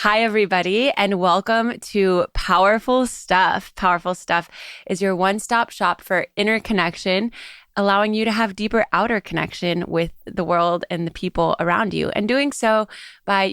Hi, everybody, and welcome to Powerful Stuff. Powerful Stuff is your one-stop shop for inner connection, allowing you to have deeper outer connection with the world and the people around you. And doing so by,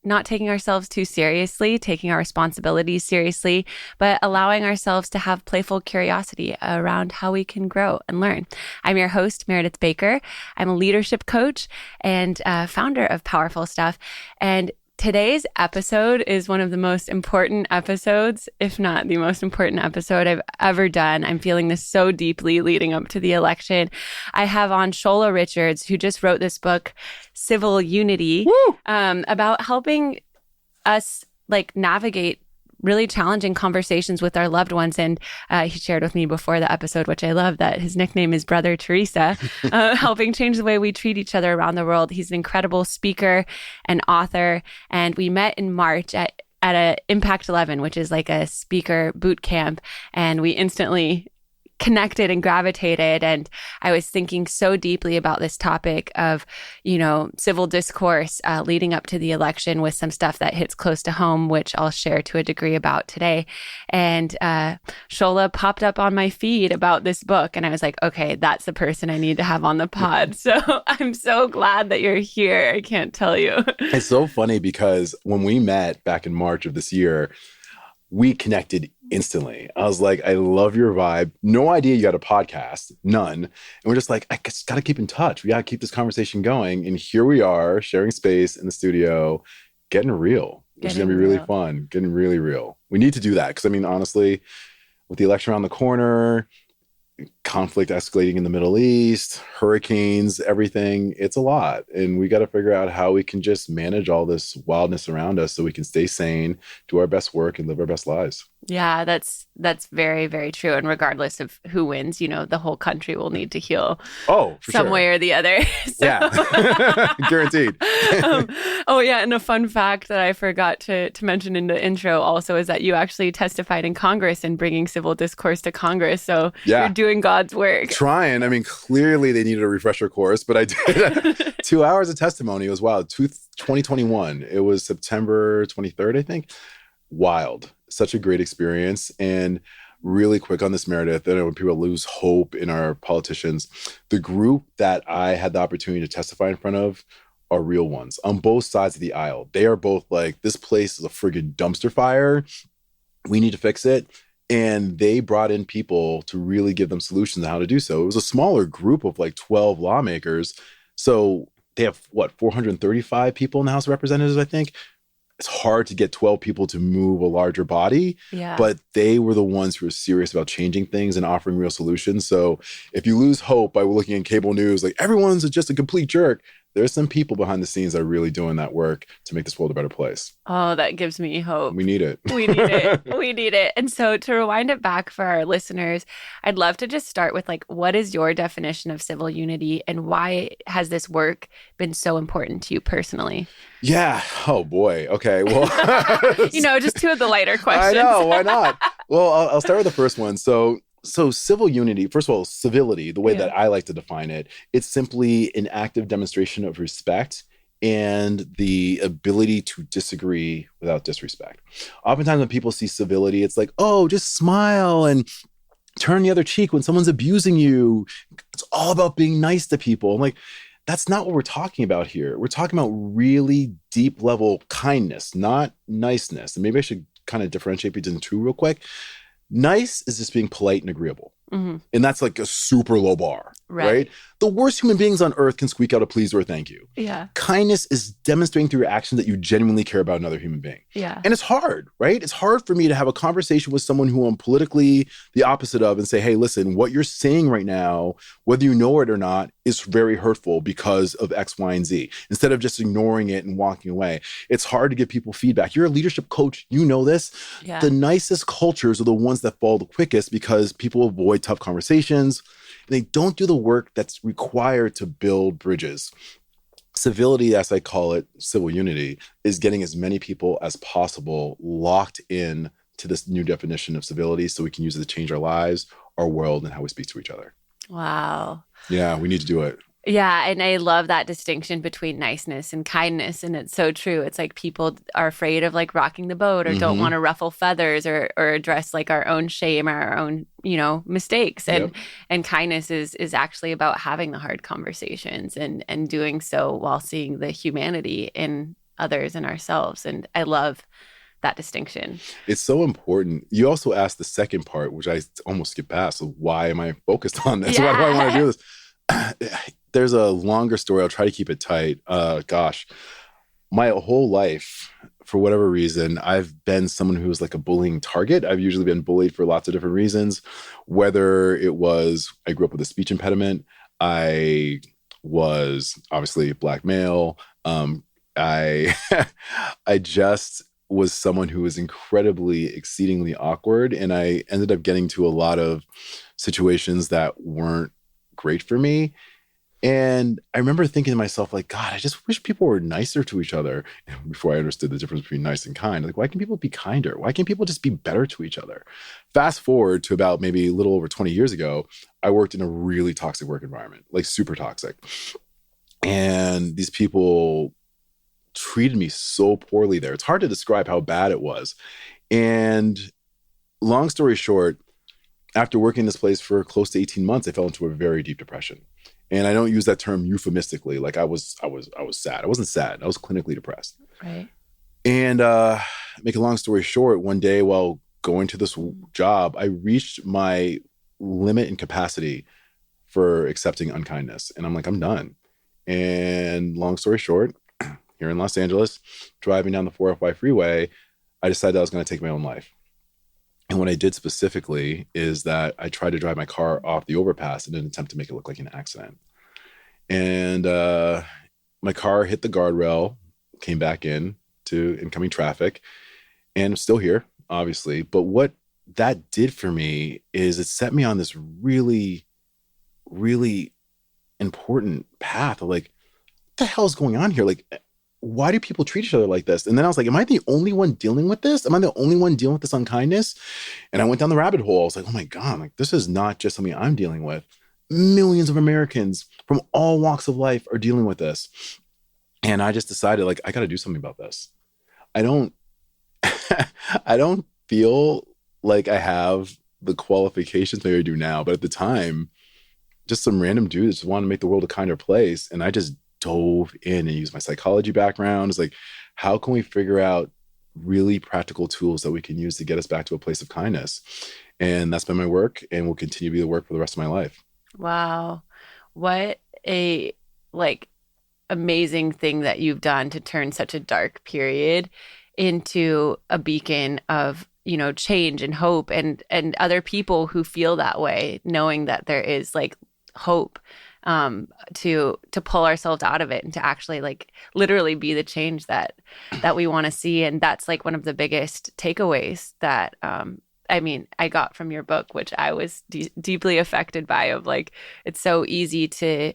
not taking ourselves too seriously, taking our responsibilities seriously, but allowing ourselves to have playful curiosity around how we can grow and learn. I'm your host, Meredith Baker. I'm a leadership coach and founder of Powerful Stuff. And today's episode is one of the most important episodes, if not the most important episode I've ever done. I'm feeling this so deeply leading up to the election. I have on Shola Richards, who just wrote this book, Civil Unity, about helping us navigate really challenging conversations with our loved ones. And he shared with me before the episode, which I love, that his nickname is Brother Teresa, helping change the way we treat each other around the world. He's an incredible speaker and author. And we met in March at a Impact 11, which is like a speaker boot camp. And we instantly connected and gravitated. And I was thinking so deeply about this topic of, civil discourse leading up to the election, with some stuff that hits close to home, which I'll share to a degree about today. And Shola popped up on my feed about this book. And I was like, okay, that's the person I need to have on the pod. So I'm so glad that you're here. I can't tell you. It's so funny because when we met back in March of this year, we connected instantly. I was like, I love your vibe. No idea you got a podcast, none. And we're just like, I just got to keep in touch. We got to keep this conversation going. And here we are, sharing space in the studio, getting real, which is going to be really fun, getting really real. We need to do that because, honestly, with the election around the corner, conflict escalating in the Middle East, hurricanes, everything, it's a lot. And we got to figure out how we can just manage all this wildness around us so we can stay sane, do our best work, and live our best lives. Yeah, that's very, very true. And regardless of who wins, the whole country will need to heal some way or the other. Yeah, guaranteed. And a fun fact that I forgot to mention in the intro also is that you actually testified in Congress and bringing civil discourse to Congress. So you're doing God's work. Trying. Clearly they needed a refresher course, but I did 2 hours of testimony. It was wild. 2021. It was September 23rd, I think. Wild. Such a great experience. And really quick on this, Meredith, I know when people lose hope in our politicians, the group that I had the opportunity to testify in front of are real ones on both sides of the aisle. They are both like, this place is a friggin' dumpster fire. We need to fix it. And they brought in people to really give them solutions on how to do so. It was a smaller group of 12 lawmakers. So they have, 435 people in the House of Representatives, I think. It's hard to get 12 people to move a larger body, but they were the ones who were serious about changing things and offering real solutions. So if you lose hope by looking at cable news, everyone's just a complete jerk, there's some people behind the scenes that are really doing that work to make this world a better place. Oh, that gives me hope. We need it. We need it. We need it. And so to rewind it back for our listeners, I'd love to just start with what is your definition of civil unity and why has this work been so important to you personally? Yeah. Oh, boy. Okay. Well, just two of the lighter questions. I know. Why not? Well, I'll start with the first one. So civil unity, first of all, civility, the way that I like to define it, it's simply an active demonstration of respect and the ability to disagree without disrespect. Oftentimes when people see civility, it's like, oh, just smile and turn the other cheek when someone's abusing you. It's all about being nice to people. I'm like, that's not what we're talking about here. We're talking about really deep level kindness, not niceness. And maybe I should kind of differentiate between the two real quick. Nice is just being polite and agreeable. Mm-hmm. And that's a super low bar, right? The worst human beings on earth can squeak out a please or a thank you. Yeah. Kindness is demonstrating through your actions that you genuinely care about another human being. Yeah. And it's hard, right? It's hard for me to have a conversation with someone who I'm politically the opposite of and say, hey, listen, what you're saying right now, whether you know it or not, is very hurtful because of X, Y, and Z. Instead of just ignoring it and walking away. It's hard to give people feedback. You're a leadership coach. You know this. Yeah. The nicest cultures are the ones that fall the quickest because people avoid tough conversations. They don't do the work that's required to build bridges. Civility, as I call it, civil unity, is getting as many people as possible locked in to this new definition of civility so we can use it to change our lives, our world, and how we speak to each other. Wow. Yeah, we need to do it. Yeah, and I love that distinction between niceness and kindness, and it's so true. It's like people are afraid of like rocking the boat or don't want to ruffle feathers or address like our own shame or our own, mistakes. Yep. And kindness is actually about having the hard conversations and doing so while seeing the humanity in others and ourselves. And I love that distinction. It's so important. You also asked the second part, which I almost skipped past. So why am I focused on this? Yeah. Why do I want to do this? There's a longer story. I'll try to keep it tight. My whole life, for whatever reason, I've been someone who's like a bullying target. I've usually been bullied for lots of different reasons, whether it was I grew up with a speech impediment. I was obviously a Black male. I just was someone who was exceedingly awkward. And I ended up getting to a lot of situations that weren't great for me. And I remember thinking to myself, like, God, I just wish people were nicer to each other before I understood the difference between nice and kind. Like, why can people be kinder? Why can't people just be better to each other? Fast forward to about maybe a little over 20 years ago, I worked in a really toxic work environment, like super toxic. And these people treated me so poorly there. It's hard to describe how bad it was. And long story short, after working in this place for close to 18 months, I fell into a very deep depression. And I don't use that term euphemistically. Like I was sad. I wasn't sad. I was clinically depressed. Right. And make a long story short, one day while going to this job, I reached my limit in capacity for accepting unkindness. And I'm like, I'm done. And long story short, here in Los Angeles, driving down the 405 freeway, I decided I was going to take my own life. And what I did specifically is that I tried to drive my car off the overpass in an attempt to make it look like an accident. And my car hit the guardrail, came back in to incoming traffic, and I'm still here, obviously. But what that did for me is it set me on this really, really important path of like, what the hell is going on here? Like, why do people treat each other like this? And then I was like, am I the only one dealing with this? Am I the only one dealing with this unkindness? And I went down the rabbit hole. I was like, oh my God, like this is not just something I'm dealing with. Millions of Americans from all walks of life are dealing with this. And I just decided like, I got to do something about this. I don't feel like I have the qualifications maybe I do now, but at the time, just some random dude just wanted to make the world a kinder place. And I just dove in and used my psychology background. It's like, how can we figure out really practical tools that we can use to get us back to a place of kindness? And that's been my work and will continue to be the work for the rest of my life. Wow. What a amazing thing that you've done to turn such a dark period into a beacon of, change and hope and other people who feel that way, knowing that there is like hope to pull ourselves out of it and to actually like literally be the change that we want to see. And that's like one of the biggest takeaways that I got from your book, which I was deeply affected by, of like, it's so easy to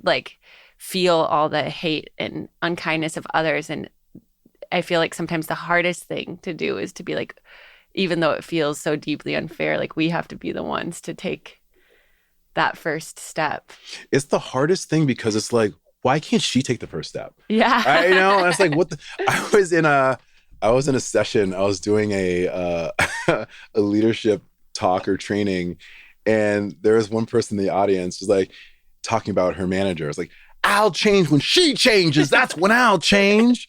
like feel all the hate and unkindness of others. And I feel like sometimes the hardest thing to do is to be like, even though it feels so deeply unfair, like we have to be the ones to take that first step. It's the hardest thing because it's like, why can't she take the first step? Yeah. And it's like, I was in a session, I was doing a leadership talk or training, and there was one person in the audience was like talking about her manager. It's like, I'll change when she changes. That's when I'll change.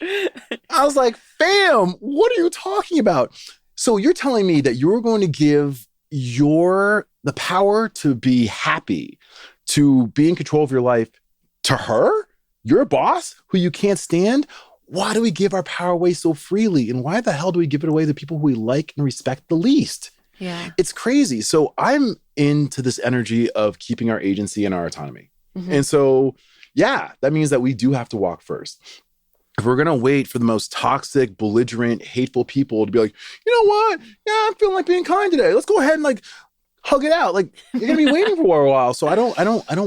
I was like, fam, what are you talking about? So you're telling me that you're going to give the power to be happy, to be in control of your life to her, your boss, who you can't stand? Why do we give our power away so freely? And why the hell do we give it away to people who we like and respect the least? Yeah. It's crazy. So I'm into this energy of keeping our agency and our autonomy. Mm-hmm. And so, yeah, that means that we do have to walk first. If we're going to wait for the most toxic, belligerent, hateful people to be like, you know what? Yeah, I'm feeling like being kind today. Let's go ahead and like hug it out. Like you're going to be waiting for a while. So I don't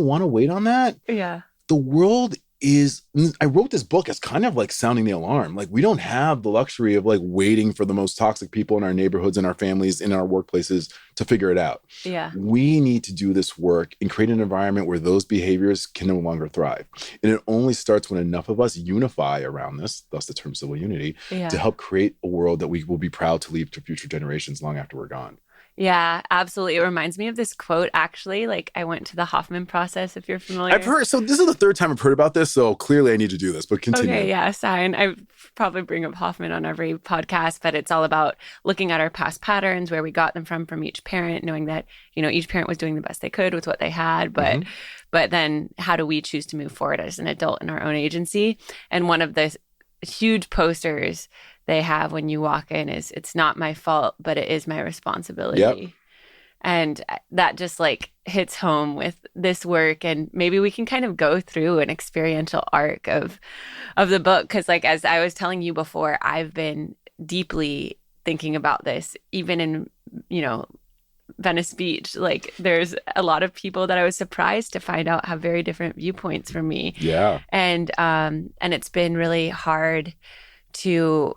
want to wait on that. Yeah. The world I wrote this book as kind of like sounding the alarm. Like, we don't have the luxury of like waiting for the most toxic people in our neighborhoods, in our families, in our workplaces to figure it out. Yeah. We need to do this work and create an environment where those behaviors can no longer thrive. And it only starts when enough of us unify around this, thus the term civil unity, to help create a world that we will be proud to leave to future generations long after we're gone. Yeah, absolutely. It reminds me of this quote, actually. Like, I went to the Hoffman process, if you're familiar. I've heard, so this is the third time I've heard about this, so clearly I need to do this, but continue. Okay, yeah, sign. I probably bring up Hoffman on every podcast, but it's all about looking at our past patterns, where we got them from each parent, knowing that, each parent was doing the best they could with what they had, but then how do we choose to move forward as an adult in our own agency? And one of the huge posters they have when you walk in is, "It's not my fault, but it is my responsibility." Yep. And that just like hits home with this work. And maybe we can kind of go through an experiential arc of the book. Because like, as I was telling you before, I've been deeply thinking about this, even in, Venice Beach. Like, there's a lot of people that I was surprised to find out have very different viewpoints from me. Yeah. And it's been really hard to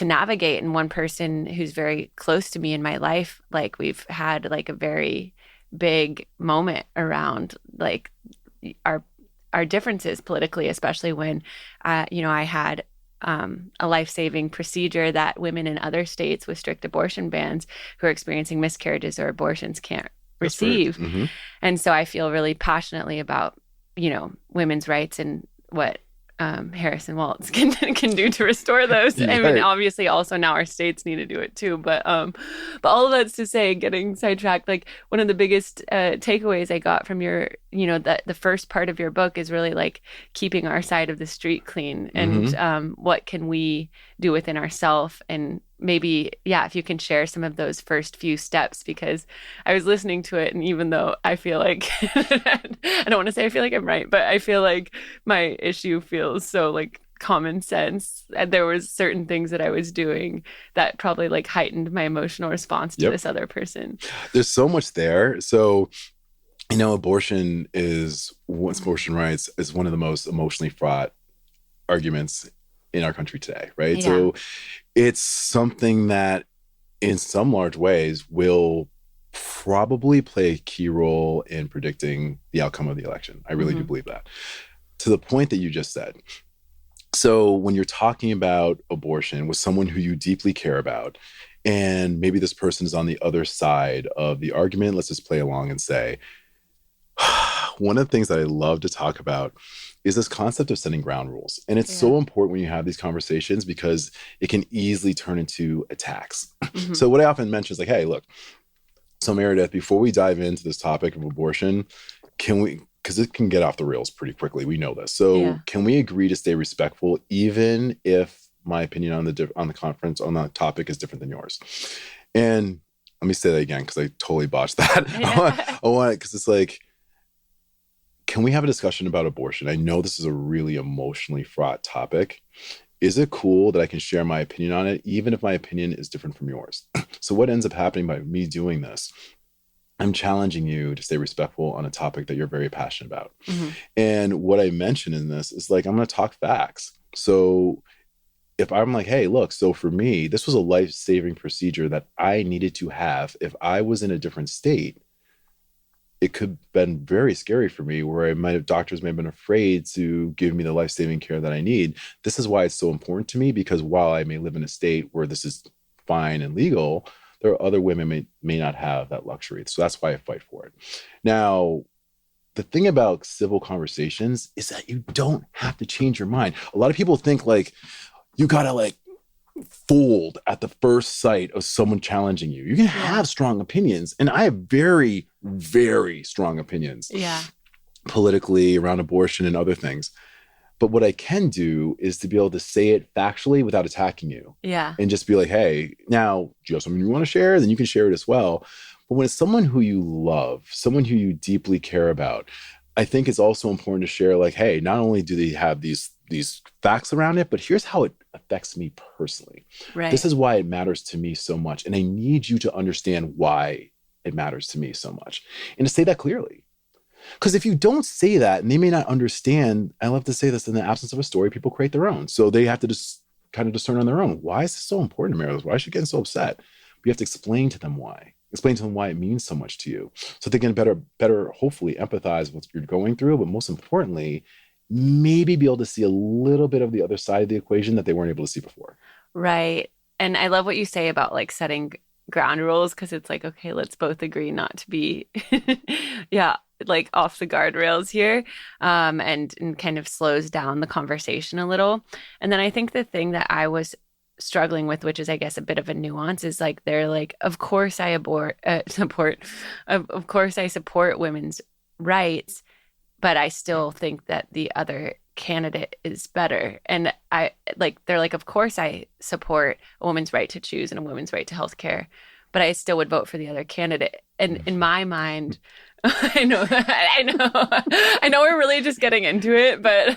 navigate. And one person who's very close to me in my life, like, we've had like a very big moment around like our differences politically, especially when I had a life-saving procedure that women in other states with strict abortion bans who are experiencing miscarriages or abortions can't receive. Right. Mm-hmm. And so I feel really passionately about women's rights and what Harrison Waltz can do to restore those. Right. I mean, obviously, also now our states need to do it too. But all of that's to say, getting sidetracked. Like, one of the biggest takeaways I got from your, the first part of your book is really like keeping our side of the street clean, and what can we do within ourselves, and maybe, if you can share some of those first few steps, because I was listening to it, and even though I feel like, I don't want to say I feel like I'm right, but I feel like my issue feels so like common sense, and there was certain things that I was doing that probably like heightened my emotional response to this other person. There's so much there. So, abortion rights is one of the most emotionally fraught arguments in our country today, right? Yeah. So it's something that in some large ways will probably play a key role in predicting the outcome of the election. I really do believe that. To the point that you just said. So when you're talking about abortion with someone who you deeply care about, and maybe this person is on the other side of the argument, let's just play along and say, one of the things that I love to talk about is this concept of setting ground rules. And it's so important when you have these conversations, because it can easily turn into attacks. So what I often mention is like, hey, look, so Meredith, before we dive into this topic of abortion, because it can get off the rails pretty quickly. We know this. So can we agree to stay respectful, even if my opinion on the conference on the topic is different than yours? And let me say that again, because I totally botched that. I want it because it's like, can we have a discussion about abortion? I know this is a really emotionally fraught topic. Is it cool that I can share my opinion on it, even if my opinion is different from yours? So what ends up happening by me doing this, I'm challenging you to stay respectful on a topic that you're very passionate about. And what I mention in this is like, I'm going to talk facts. So if I'm like, hey, look, so for me, this was a life-saving procedure that I needed to have. If I was in a different state, it could have been very scary for me, where doctors may have been afraid to give me the life-saving care that I need. This is why it's so important to me, because while I may live in a state where this is fine and legal, there are other women may not have that luxury. So that's why I fight for it. Now, the thing about civil conversations is that you don't have to change your mind. A lot of people think like, you got to like fold at the first sight of someone challenging you. You can have strong opinions. And I have very, very strong opinions politically around abortion and other things. But what I can do is to be able to say it factually without attacking you. And just be like, hey, now, do you have something you want to share? Then you can share it as well. But when it's someone who you love, someone who you deeply care about, I think it's also important to share like, hey, not only do they have these facts around it, but here's how it affects me personally. This is why it matters to me so much. And I need you to understand why it matters to me so much. And to say that clearly. Because if you don't say that, and they may not understand, I love to say this, in the absence of a story, people create their own. So they have to just kind of discern on their own. Why is this so important to Meredith? Why is she getting so upset? But you have to explain to them why. Explain to them why it means so much to you. So they can better, hopefully empathize with what you're going through. But most importantly, maybe be able to see a little bit of the other side of the equation that they weren't able to see before. Right. And I love what you say about like setting ground rules, because it's like, okay, let's both agree not to be, yeah, like off the guardrails here, and kind of slows down the conversation a little. And then I think the thing that I was struggling with, which is I guess a bit of a nuance, is like they're like, of course I support, of course I support women's rights, but I still think that the other candidate is better. And they're like, of course I support a woman's right to choose and a woman's right to health care, but I still would vote for the other candidate. And in my mind, I know we're really just getting into it, but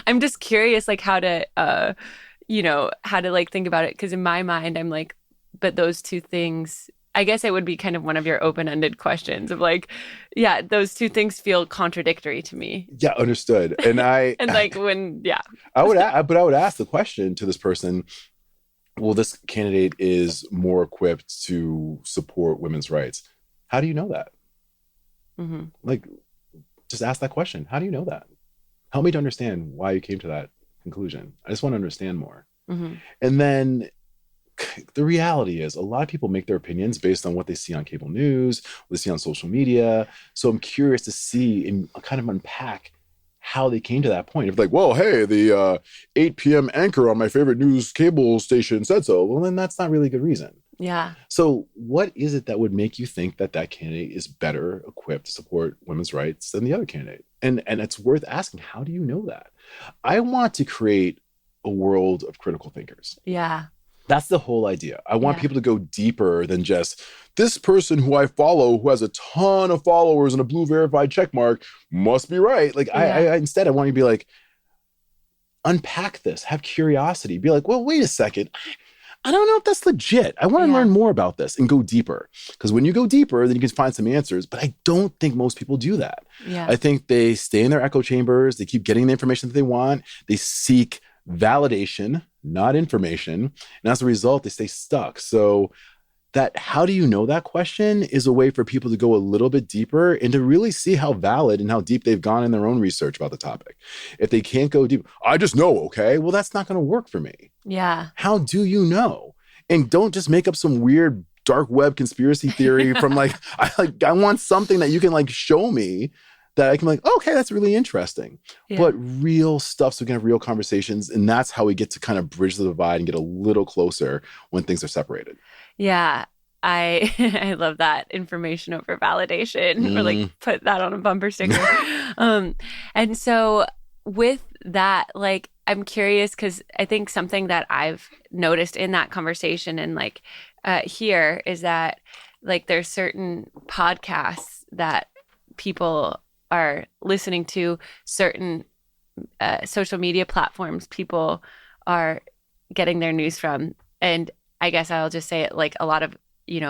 I'm just curious, like how to like think about it. Because in my mind, I'm like, but those two things, I guess it would be kind of one of your open-ended questions of like, yeah, those two things feel contradictory to me. Yeah, understood. And I would ask the question to this person, well, this candidate is more equipped to support women's rights. How do you know that? Mm-hmm. Like, just ask that question. How do you know that? Help me to understand why you came to that conclusion. I just want to understand more. Mm-hmm. And then the reality is a lot of people make their opinions based on what they see on cable news, what they see on social media. So I'm curious to see and kind of unpack how they came to that point. If like, well, hey, the 8 p.m. anchor on my favorite news cable station said so. Well, then that's not really a good reason. Yeah. So what is it that would make you think that that candidate is better equipped to support women's rights than the other candidate? And it's worth asking, how do you know that? I want to create a world of critical thinkers. Yeah. That's the whole idea. I want people to go deeper than just this person who I follow, who has a ton of followers and a blue verified check mark, must be right. Like I instead, I want you to be like, unpack this, have curiosity, be like, well, wait a second. I don't know if that's legit. I want to learn more about this and go deeper. Because when you go deeper, then you can find some answers. But I don't think most people do that. Yeah. I think they stay in their echo chambers. They keep getting the information that they want. They seek validation, not information. And as a result, they stay stuck. So that how do you know that question is a way for people to go a little bit deeper and to really see how valid and how deep they've gone in their own research about the topic. If they can't go deep, I just know, okay, well, that's not going to work for me. Yeah. How do you know? And don't just make up some weird dark web conspiracy theory from I want something that you can like show me that I can like, okay, that's really interesting. Yeah. But real stuff, so we can have real conversations. And that's how we get to kind of bridge the divide and get a little closer when things are separated. Yeah. I love that, information over validation, or like put that on a bumper sticker. And so with that, like, I'm curious because I think something that I've noticed in that conversation and like here is that like there's certain podcasts that people are listening to, certain social media platforms people are getting their news from. And I guess I'll just say it, like a lot of,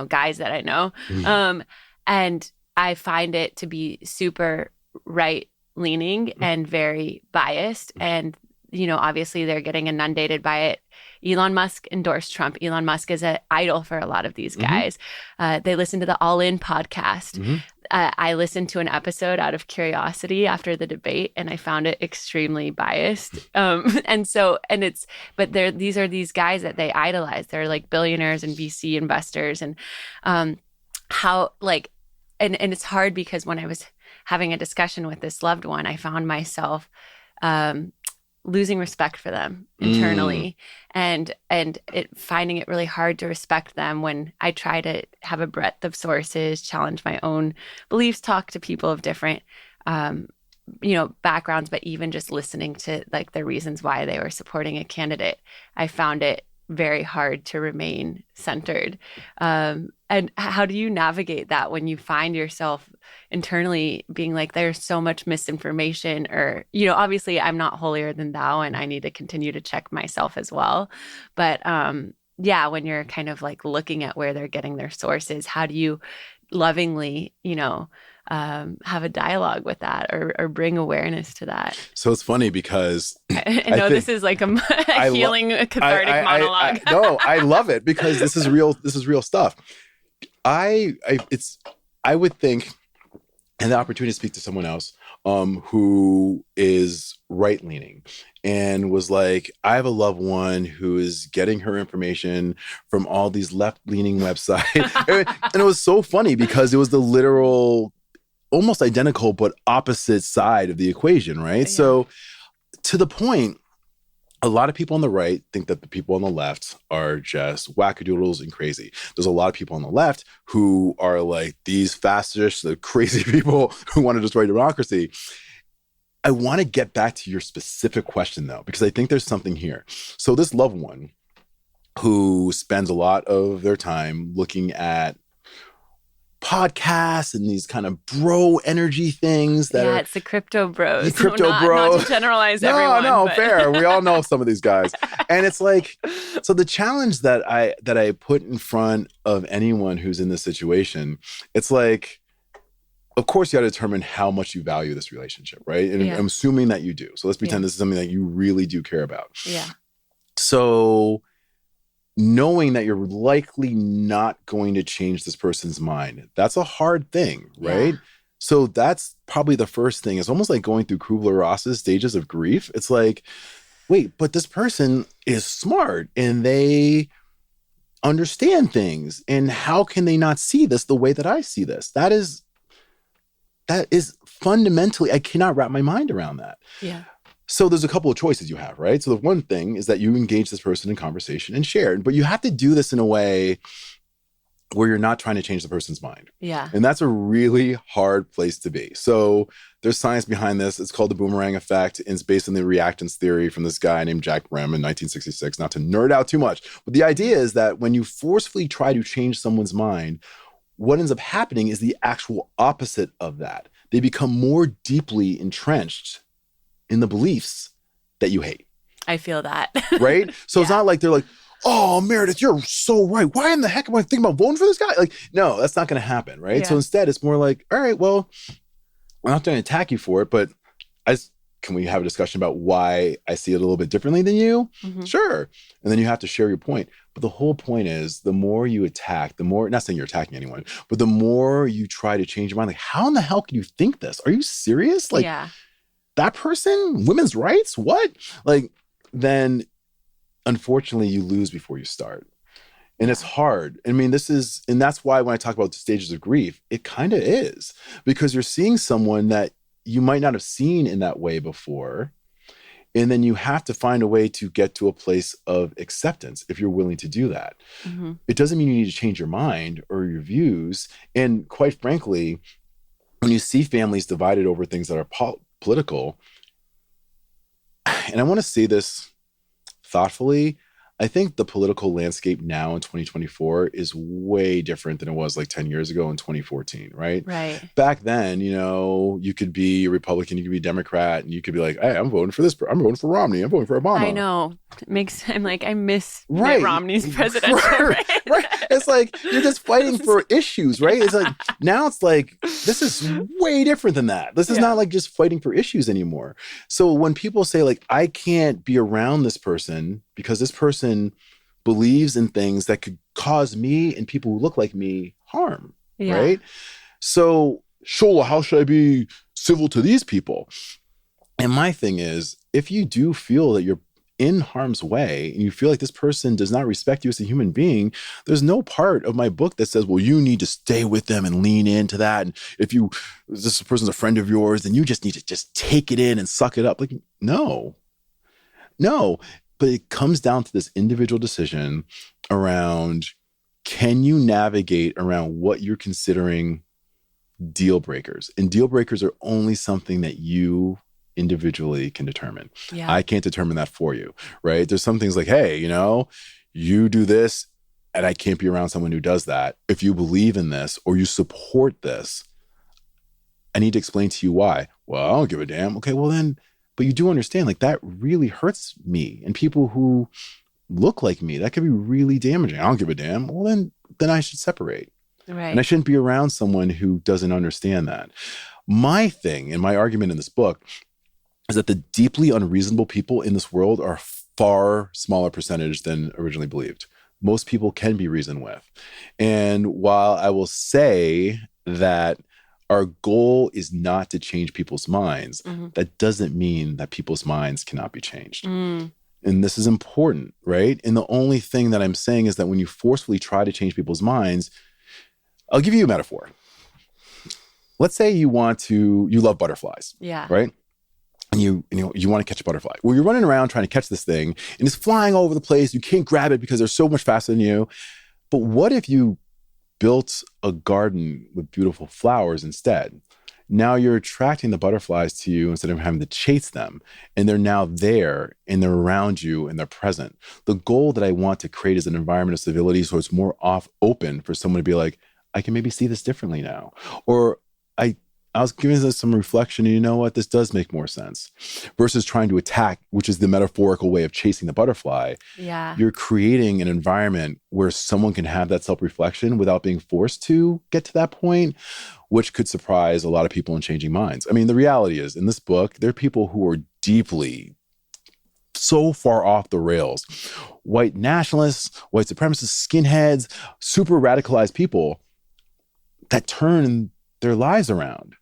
guys that I know. And I find it to be super right leaning and very biased. And, obviously they're getting inundated by it. Elon Musk endorsed Trump. Elon Musk is an idol for a lot of these guys. They listen to the All In podcast. I listened to an episode out of curiosity after the debate, and I found it extremely biased. These are these guys that they idolize. They're like billionaires and VC investors, and and it's hard because when I was having a discussion with this loved one, I found myself losing respect for them internally and finding it really hard to respect them when I try to have a breadth of sources, challenge my own beliefs, talk to people of different, backgrounds, but even just listening to like the reasons why they were supporting a candidate, I found it very hard to remain centered. And how do you navigate that when you find yourself internally being like, there's so much misinformation, or, obviously I'm not holier than thou and I need to continue to check myself as well. But when you're kind of like looking at where they're getting their sources, how do you lovingly, have a dialogue with that or bring awareness to that. So it's funny because I know this is like a healing, cathartic monologue. No, I love it because this is real. This is real stuff. I would think, and the opportunity to speak to someone else who is right-leaning and was like, I have a loved one who is getting her information from all these left-leaning websites. And it was so funny because it was the literal, almost identical, but opposite side of the equation, right? Yeah. So to the point, a lot of people on the right think that the people on the left are just wackadoodles and crazy. There's a lot of people on the left who are like these fascists, the crazy people who want to destroy democracy. I want to get back to your specific question, though, because I think there's something here. So this loved one who spends a lot of their time looking at podcasts and these kind of bro energy things that it's the crypto bros. The crypto bros. Not to generalize everyone. No, fair. We all know some of these guys. And it's like, so the challenge that I put in front of anyone who's in this situation, it's like, of course, you got to determine how much you value this relationship, right? And I'm assuming that you do. So let's pretend this is something that you really do care about. Yeah. So knowing that you're likely not going to change this person's mind, that's a hard thing, right? Yeah. So that's probably the first thing. It's almost like going through Kubler-Ross's stages of grief. It's like, wait, but this person is smart and they understand things. And how can they not see this the way that I see this? That is fundamentally, I cannot wrap my mind around that. Yeah. So there's a couple of choices you have, right? So the one thing is that you engage this person in conversation and share, but you have to do this in a way where you're not trying to change the person's mind. Yeah. And that's a really hard place to be. So there's science behind this. It's called the boomerang effect. And it's based on the reactance theory from this guy named Jack Brem in 1966. Not to nerd out too much, but the idea is that when you forcefully try to change someone's mind, what ends up happening is the actual opposite of that. They become more deeply entrenched in the beliefs that you hate. I feel that. Right? So It's not like they're like, oh, Meredith, you're so right. Why in the heck am I thinking about voting for this guy? Like, no, that's not going to happen, right? Yeah. So instead, it's more like, all right, well, I'm not going to attack you for it, but can we have a discussion about why I see it a little bit differently than you? Mm-hmm. Sure. And then you have to share your point. But the whole point is the more you attack, the more, not saying you're attacking anyone, but the more you try to change your mind, like, how in the hell can you think this? Are you serious? Like, that person, women's rights, what? Like, then unfortunately you lose before you start. And it's hard. I mean, and that's why when I talk about the stages of grief, it kind of is, because you're seeing someone that you might not have seen in that way before. And then you have to find a way to get to a place of acceptance if you're willing to do that. Mm-hmm. It doesn't mean you need to change your mind or your views. And quite frankly, when you see families divided over things that are political, and I want to say this thoughtfully, I think the political landscape now in 2024 is way different than it was like 10 years ago in 2014, right? Right. Back then, you could be a Republican, you could be a Democrat, and you could be like, hey, I'm voting for this. I'm voting for Romney. I'm voting for Obama. I know. I'm like, I miss Mitt Romney's presidential race. Right. It's like, you're just fighting for issues, right? It's like, now it's like, this is way different than that. This is not like just fighting for issues anymore. So when people say like, I can't be around this person because this person believes in things that could cause me and people who look like me harm, right? So, Shola, how should I be civil to these people? And my thing is, if you do feel that you're in harm's way and you feel like this person does not respect you as a human being, there's no part of my book that says, well, you need to stay with them and lean into that. And if this person's a friend of yours, then you just need to just take it in and suck it up. Like, no. But it comes down to this individual decision around, can you navigate around what you're considering deal breakers? And deal breakers are only something that you individually can determine. Yeah. I can't determine that for you, right? There's some things like, hey, you do this and I can't be around someone who does that. If you believe in this or you support this, I need to explain to you why. Well, I don't give a damn. Okay, well then, but you do understand, like, that really hurts me and people who look like me. That could be really damaging. I don't give a damn. Well, then I should separate. Right. And I shouldn't be around someone who doesn't understand that. My thing and my argument in this book is that the deeply unreasonable people in this world are far smaller percentage than originally believed. Most people can be reasoned with. And while I will say that our goal is not to change people's minds, that doesn't mean that people's minds cannot be changed. And this is important, right? And the only thing that I'm saying is that when you forcefully try to change people's minds, I'll give you a metaphor. Let's say you love butterflies, right? And you want to catch a butterfly. Well, you're running around trying to catch this thing and it's flying all over the place. You can't grab it because they're so much faster than you. But what if you built a garden with beautiful flowers instead? Now you're attracting the butterflies to you instead of having to chase them. And they're now there and they're around you and they're present. The goal that I want to create is an environment of civility so it's more open for someone to be like, I can maybe see this differently now. Or I was giving this some reflection, and you know what? This does make more sense. Versus trying to attack, which is the metaphorical way of chasing the butterfly. Yeah. You're creating an environment where someone can have that self-reflection without being forced to get to that point, which could surprise a lot of people in changing minds. I mean, the reality is, in this book, there are people who are deeply so far off the rails. White nationalists, white supremacists, skinheads, super radicalized people that turn their lives around.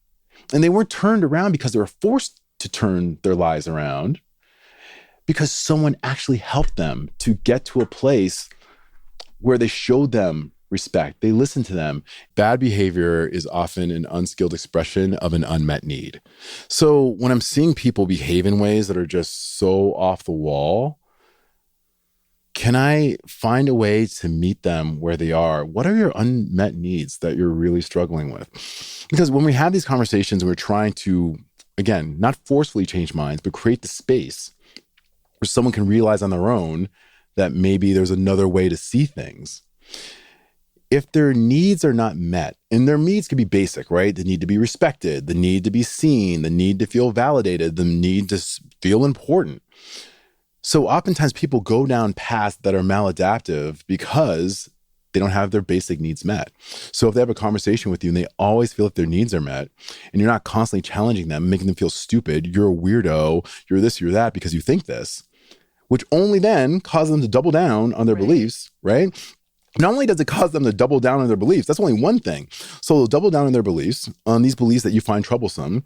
And they weren't turned around because they were forced to turn their lives around, because someone actually helped them to get to a place where they showed them respect. They listened to them. Bad behavior is often an unskilled expression of an unmet need. So when I'm seeing people behave in ways that are just so off the wall, can I find a way to meet them where they are? What are your unmet needs that you're really struggling with? Because when we have these conversations, we're trying to, again, not forcefully change minds, but create the space where someone can realize on their own that maybe there's another way to see things. If their needs are not met, and their needs can be basic, right? The need to be respected, the need to be seen, the need to feel validated, the need to feel important. So oftentimes people go down paths that are maladaptive because they don't have their basic needs met. So if they have a conversation with you and they always feel that their needs are met, and you're not constantly challenging them, making them feel stupid, you're a weirdo, you're this, you're that, because you think this, which only then causes them to double down on their beliefs, right? Not only does it cause them to double down on their beliefs, that's only one thing. So they'll double down on their beliefs, on these beliefs that you find troublesome.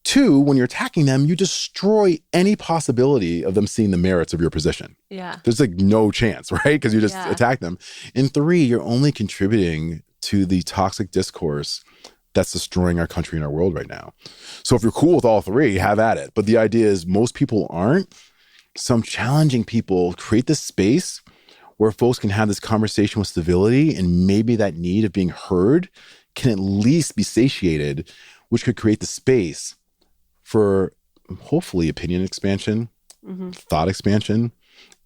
Two, when you're attacking them, you destroy any possibility of them seeing the merits of your position. Yeah. There's like no chance, right? Because you just attack them. And three, you're only contributing to the toxic discourse that's destroying our country and our world right now. So if you're cool with all three, have at it. But the idea is most people aren't. Some challenging people create this space where folks can have this conversation with civility, and maybe that need of being heard can at least be satiated, which could create the space for hopefully opinion expansion, thought expansion,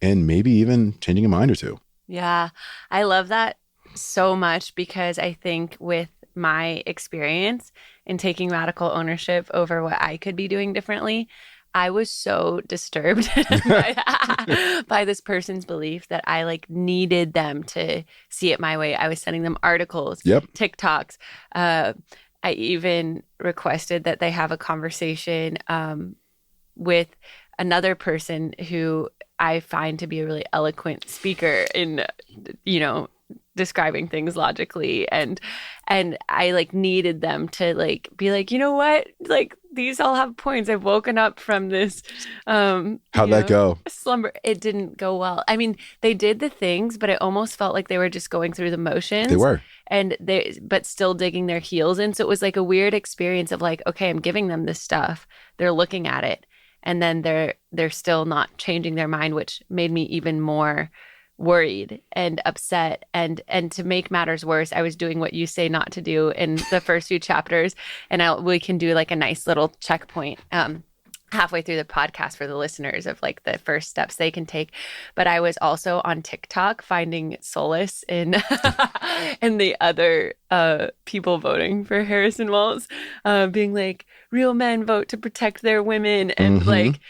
and maybe even changing a mind or two. Yeah, I love that so much, because I think with my experience in taking radical ownership over what I could be doing differently, I was so disturbed by this person's belief that I like needed them to see it my way. I was sending them articles, TikToks. I even requested that they have a conversation with another person who I find to be a really eloquent speaker in, describing things logically. And I like needed them to like be like, you know what? Like these all have points. I've woken up from this How'd that go? Slumber. It didn't go well. I mean, they did the things, but it almost felt like they were just going through the motions. They were. But still digging their heels in. So it was like a weird experience of like, okay, I'm giving them this stuff. They're looking at it. And then they're still not changing their mind, which made me even more worried and upset. And to make matters worse, I was doing what you say not to do in the first few chapters. And we can do like a nice little checkpoint halfway through the podcast for the listeners of like the first steps they can take. But I was also on TikTok finding solace in in the other people voting for Harrison Walz, being like, real men vote to protect their women, and like,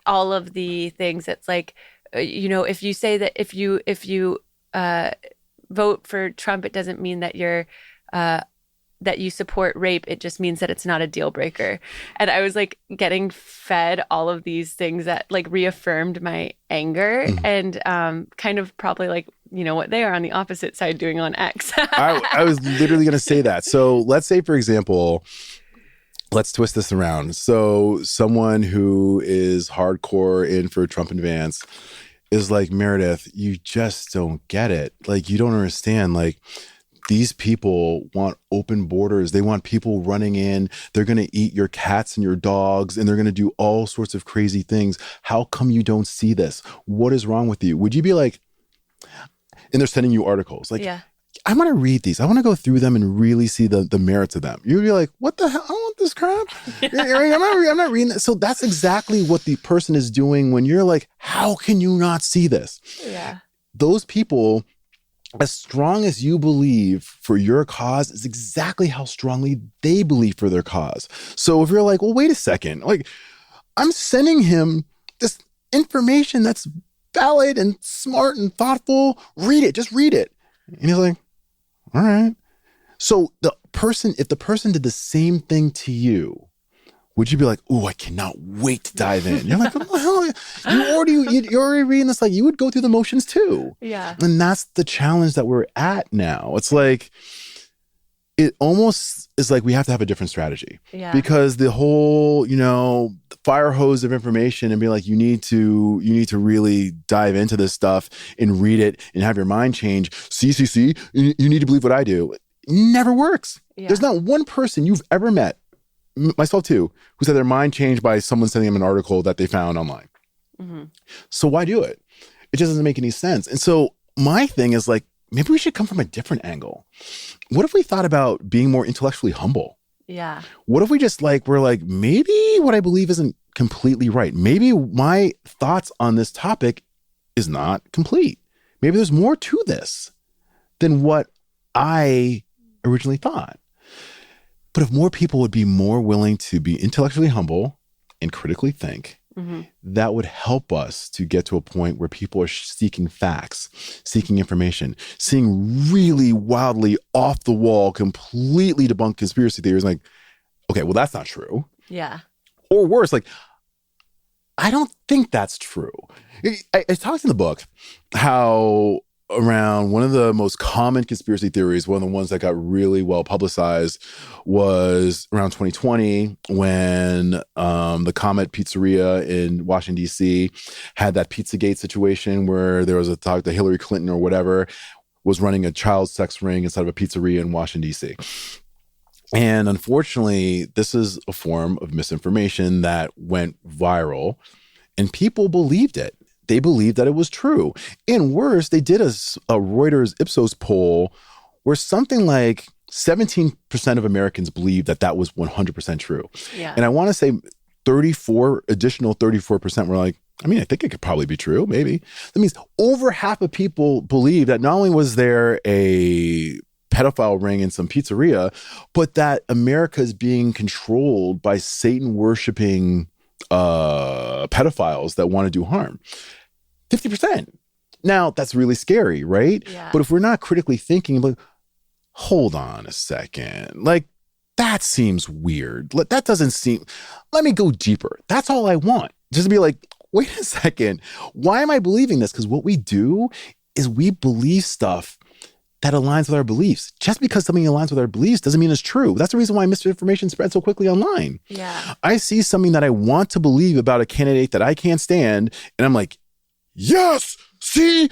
all of the things that's like, if you say that if you vote for Trump, it doesn't mean that you're that you support rape. It just means that it's not a deal breaker. And I was like getting fed all of these things that like reaffirmed my anger and kind of probably like, you know, what they are on the opposite side doing on X. I was literally going to say that. So let's say, for example, let's twist this around. So someone who is hardcore in for Trump and Vance is like, Meredith, you just don't get it. Like, you don't understand. Like, these people want open borders. They want people running in. They're going to eat your cats and your dogs, and they're going to do all sorts of crazy things. How come you don't see this? What is wrong with you? Would you be like, and they're sending you articles. Like, yeah. I want to read these. I want to go through them and really see the merits of them. You'd be like, what the hell? I don't want this crap. I'm not reading that. So that's exactly what the person is doing when you're like, how can you not see this? Yeah. Those people, as strong as you believe for your cause, is exactly how strongly they believe for their cause. So if you're like, well, wait a second, like, I'm sending him this information that's valid and smart and thoughtful, read it, just read it. And he's like, all right. So if the person did the same thing to you, would you be like, oh, I cannot wait to dive in? You're like, what the hell? You're already reading this, like, you would go through the motions too. Yeah. And that's the challenge that we're at now. It's like, it almost is like we have to have a different strategy. Yeah. Because the whole, fire hose of information and be like, you need to really dive into this stuff and read it and have your mind change. See, you need to believe what I do. It never works. Yeah. There's not one person you've ever met, myself too, who's had their mind changed by someone sending them an article that they found online. Mm-hmm. So why do it? It just doesn't make any sense. And so my thing is like, maybe we should come from a different angle. What if we thought about being more intellectually humble? Yeah. What if we just we're like, maybe what I believe isn't completely right. Maybe my thoughts on this topic is not complete. Maybe there's more to this than what I originally thought. But if more people would be more willing to be intellectually humble and critically think, that would help us to get to a point where people are seeking facts, seeking information, seeing really wildly off the wall, completely debunked conspiracy theories. Like, okay, well, that's not true. Yeah. Or worse, like, I don't think that's true. I talked in the book how around one of the most common conspiracy theories, one of the ones that got really well publicized, was around 2020 when the Comet Pizzeria in Washington, D.C. had that Pizzagate situation where there was a talk that Hillary Clinton or whatever was running a child sex ring inside of a pizzeria in Washington, D.C. And unfortunately, this is a form of misinformation that went viral and people believed it. They believed that it was true. And worse, they did a Reuters Ipsos poll where something like 17% of Americans believed that was 100% true. Yeah. And I want to say 34% were like, I think it could probably be true, maybe. That means over half of people believe that not only was there a pedophile ring in some pizzeria, but that America is being controlled by Satan-worshiping pedophiles that want to do harm. 50%. Now, that's really scary, right? Yeah. But if we're not critically thinking, like, hold on a second. Like, that seems weird. That doesn't seem... Let me go deeper. That's all I want. Just to be like, wait a second. Why am I believing this? Because what we do is we believe stuff that aligns with our beliefs. Just because something aligns with our beliefs doesn't mean it's true. That's the reason why misinformation spreads so quickly online. Yeah. I see something that I want to believe about a candidate that I can't stand, and I'm like, yes, see,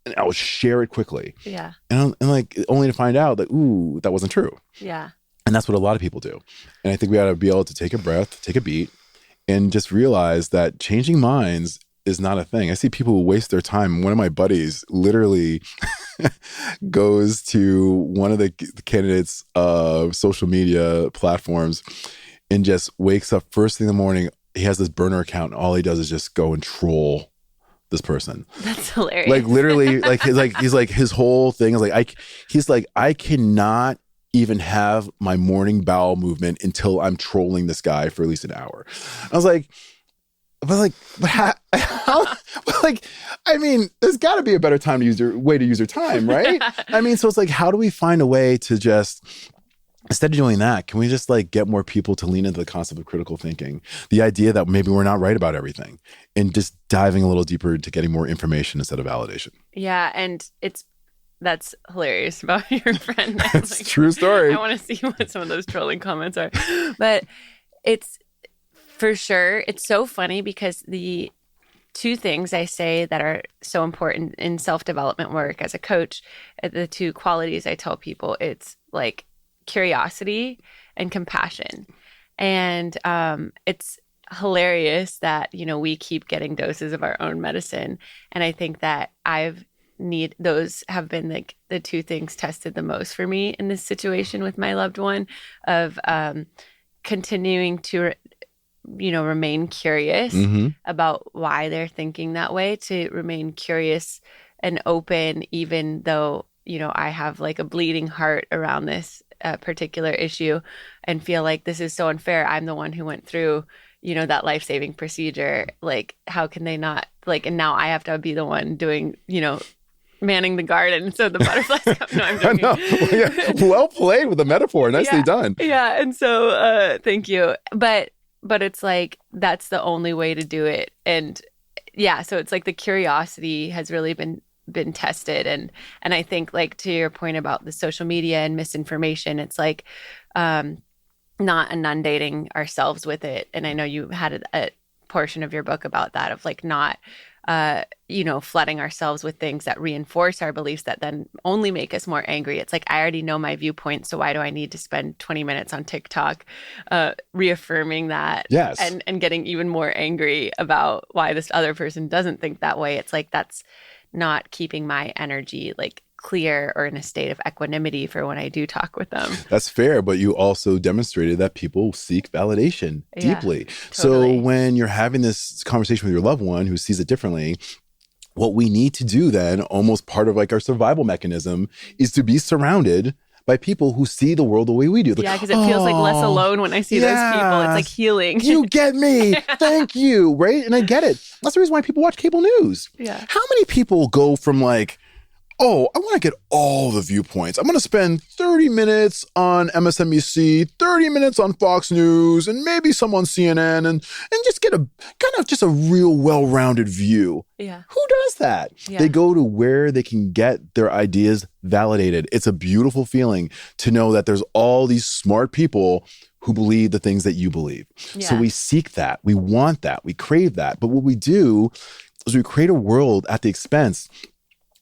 and I'll share it quickly. Yeah. And like, only to find out that, ooh, that wasn't true. Yeah. And that's what a lot of people do. And I think we ought to be able to take a breath, take a beat, and just realize that changing minds is not a thing. I see people who waste their time. One of my buddies literally goes to one of the candidates' social media platforms and just wakes up first thing in the morning. He has this burner account, and all he does is just go and troll this person. That's hilarious. Like, literally, his whole thing is like, I cannot even have my morning bowel movement until I'm trolling this guy for at least an hour. I was like, I mean, there's got to be a better time to use your time, right? Yeah. I mean, so it's like, how do we find a way to just, instead of doing that, can we just like get more people to lean into the concept of critical thinking? The idea that maybe we're not right about everything, and just diving a little deeper into getting more information instead of validation. Yeah. And that's hilarious about your friend. It's a true story. I want to see what some of those trolling comments are. But it's for sure, it's so funny because the two things I say that are so important in self-development work as a coach, the two qualities I tell people, it's like curiosity and compassion. And it's hilarious that, we keep getting doses of our own medicine. And I think that those have been like the two things tested the most for me in this situation with my loved one, of continuing to remain curious about why they're thinking that way, to remain curious and open, even though, I have like a bleeding heart around this particular issue and feel like this is so unfair. I'm the one who went through, that life-saving procedure. Like, how can they not, like, and now I have to be the one doing, manning the garden so the butterflies come. No, I'm joking. Well, yeah. Well played with the metaphor. Nicely done. Yeah. And so thank you. But it's like, that's the only way to do it. And yeah, so it's like the curiosity has really been tested. And I think, like, to your point about the social media and misinformation, it's like not inundating ourselves with it. And I know you had a portion of your book about that, of like not flooding ourselves with things that reinforce our beliefs that then only make us more angry. It's like, I already know my viewpoint, so why do I need to spend 20 minutes on TikTok reaffirming that? Yes. And getting even more angry about why this other person doesn't think that way. It's like, that's not keeping my energy like clear or in a state of equanimity for when I do talk with them. That's fair, but you also demonstrated that people seek validation deeply. Totally. So when you're having this conversation with your loved one who sees it differently, what we need to do then, almost part of like our survival mechanism, is to be surrounded by people who see the world the way we do. Like, because it feels like less alone when I see those people. It's like healing. You get me. Thank you. Right? And I get it. That's the reason why people watch cable news. Yeah. How many people go from like, oh, I want to get all the viewpoints. I'm going to spend 30 minutes on MSNBC, 30 minutes on Fox News, and maybe some on CNN, and just get a kind of just a real well-rounded view. Yeah. Who does that? Yeah. They go to where they can get their ideas validated. It's a beautiful feeling to know that there's all these smart people who believe the things that you believe. Yeah. So we seek that. We want that. We crave that. But what we do is we create a world at the expense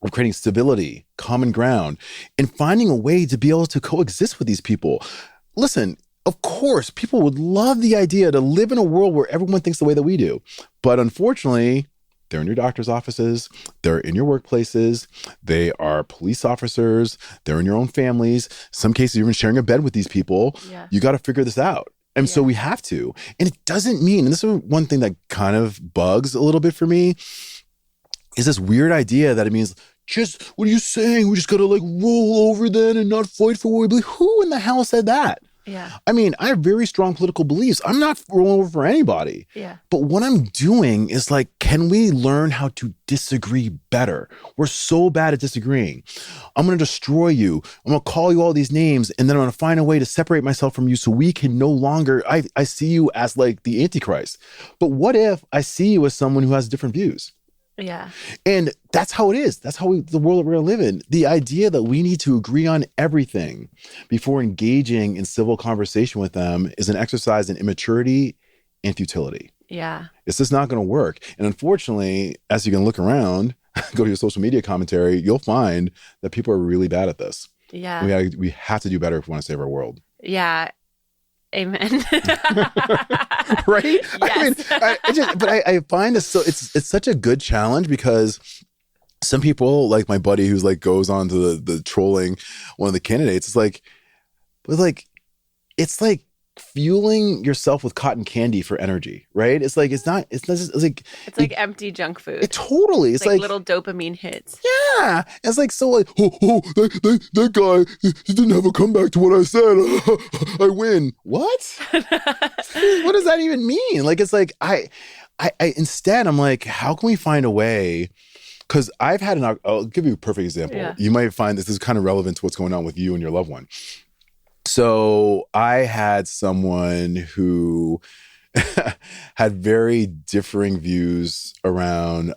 of creating civility, common ground, and finding a way to be able to coexist with these people. Listen, of course, people would love the idea to live in a world where everyone thinks the way that we do. But unfortunately, they're in your doctor's offices, they're in your workplaces, they are police officers, they're in your own families. Some cases, you're even sharing a bed with these people. Yeah. You got to figure this out. And so we have to. And it doesn't mean, and this is one thing that kind of bugs a little bit for me, is this weird idea that it means, what are you saying? We just got to like roll over then and not fight for what we believe. Who in the hell said that? Yeah. I mean, I have very strong political beliefs. I'm not rolling over for anybody. Yeah. But what I'm doing is like, can we learn how to disagree better? We're so bad at disagreeing. I'm going to destroy you. I'm going to call you all these names, and then I'm going to find a way to separate myself from you so we can no longer, I see you as like the Antichrist. But what if I see you as someone who has different views? Yeah. And that's how it is. That's how the world that we're going to live in. The idea that we need to agree on everything before engaging in civil conversation with them is an exercise in immaturity and futility. Yeah. It's just not going to work. And unfortunately, as you can look around, go to your social media commentary, you'll find that people are really bad at this. Yeah. We have to do better if we want to save our world. Yeah. Amen. Right? Yes. I find this it's such a good challenge, because some people, like my buddy who's like goes on to the trolling one of the candidates, it's like fueling yourself with cotton candy for energy, right? It's like it's like empty junk food. It totally. It's like little dopamine hits. Yeah. It's like, so like, that guy, he didn't have a comeback to what I said. I win. What? What does that even mean? Like, it's like, instead, I'm like, how can we find a way? Because I've had I'll give you a perfect example. Yeah. You might find this is kind of relevant to what's going on with you and your loved one. So I had someone who had very differing views around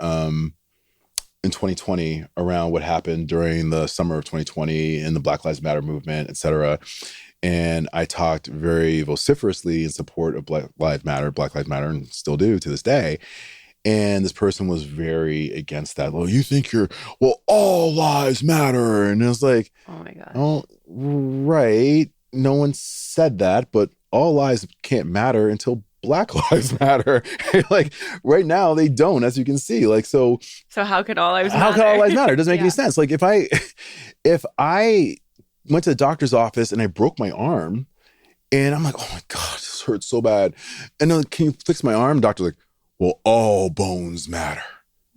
in 2020 around what happened during the summer of 2020 in the Black Lives Matter movement, et cetera. And I talked very vociferously in support of Black Lives Matter, and still do to this day. And this person was very against that. Well, you think all lives matter. And it was like, oh my gosh. Oh, right. No one said that, but all lives can't matter until Black lives matter. Like right now they don't, as you can see. Like, so how can all lives matter? How can all lives matter? It doesn't make any sense. Like if I went to the doctor's office and I broke my arm and I'm like, oh my God, this hurts so bad. And then, can you fix my arm? Doctor's like, well, all bones matter.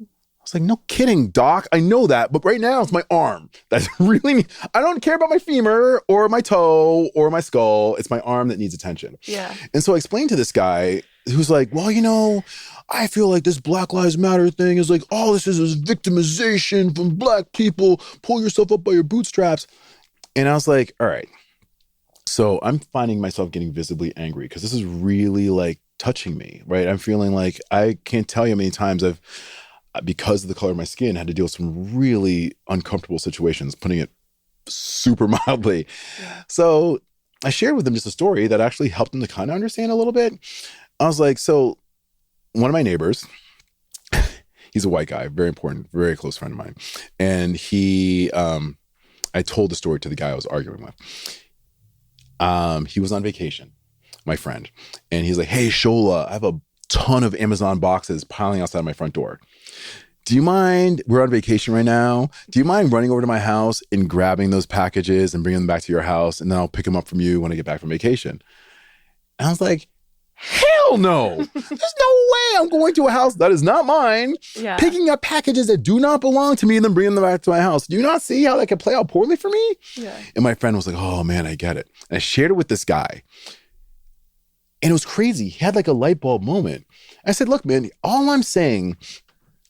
I was like, no kidding, doc. I know that, but right now it's my arm. That's really, I don't care about my femur or my toe or my skull. It's my arm that needs attention. Yeah. And so I explained to this guy who's like, well, I feel like this Black Lives Matter thing is like, all this is victimization from Black people. Pull yourself up by your bootstraps. And I was like, all right. So I'm finding myself getting visibly angry because this is really like touching me, right? I'm feeling like I can't tell you how many times I've, because of the color of my skin, had to deal with some really uncomfortable situations, putting it super mildly. Yeah. So I shared with them just a story that actually helped them to kind of understand a little bit. I was like, so one of my neighbors, he's a white guy, very important, very close friend of mine. And I told the story to the guy I was arguing with. He was on vacation, my friend. And he's like, hey, Shola, I have a ton of Amazon boxes piling outside my front door. Do you mind, we're on vacation right now, do you mind running over to my house and grabbing those packages and bringing them back to your house, and then I'll pick them up from you when I get back from vacation? And I was like, hell no. There's no way I'm going to a house that is not mine, picking up packages that do not belong to me and then bringing them back to my house. Do you not see how that could play out poorly for me? Yeah. And my friend was like, oh man, I get it. And I shared it with this guy. And it was crazy. He had like a light bulb moment. I said, look, man, all I'm saying,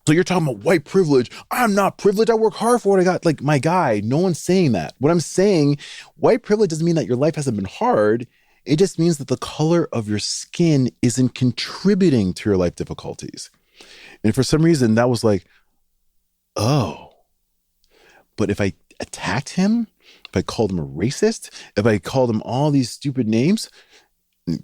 so you're talking about white privilege. I'm not privileged. I work hard for what I got. Like, my guy, no one's saying that. What I'm saying, white privilege doesn't mean that your life hasn't been hard. It just means that the color of your skin isn't contributing to your life difficulties. And for some reason, that was like, oh. But if I attacked him, if I called him a racist, if I called him all these stupid names,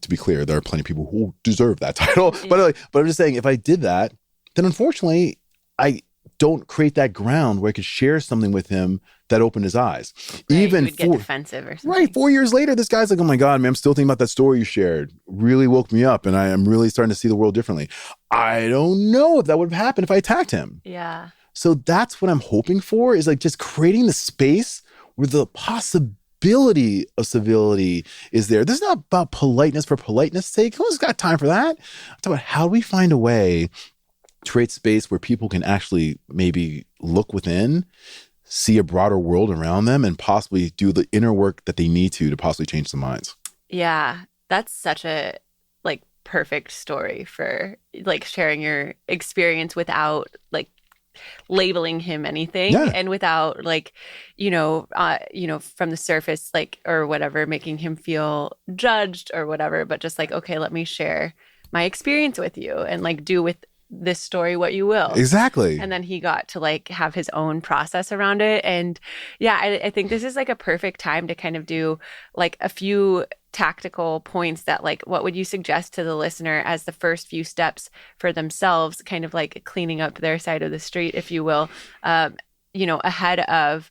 to be clear, there are plenty of people who deserve that title. Yeah. But I'm just saying, if I did that, then unfortunately, I don't create that ground where I could share something with him that opened his eyes. Right, even you would get defensive or something. Right. 4 years later, this guy's like, oh my God, man, I'm still thinking about that story you shared. Really woke me up, and I am really starting to see the world differently. I don't know if that would have happened if I attacked him. Yeah. So that's what I'm hoping for, is like just creating the space where the possibility of civility is there. This is not about politeness for politeness' sake. Who's got time for that? It's about how do we find a way to create space where people can actually maybe look within, see a broader world around them, and possibly do the inner work that they need to possibly change some minds. Yeah, that's such a like perfect story for like sharing your experience without like labeling him anything, and without like, from the surface, like, or whatever, making him feel judged or whatever, but just like, okay, let me share my experience with you and like do with this story what you will. Exactly. And then he got to like have his own process around it. And yeah, I think this is like a perfect time to kind of do like a few tactical points that like, what would you suggest to the listener as the first few steps for themselves, kind of like cleaning up their side of the street, if you will, ahead of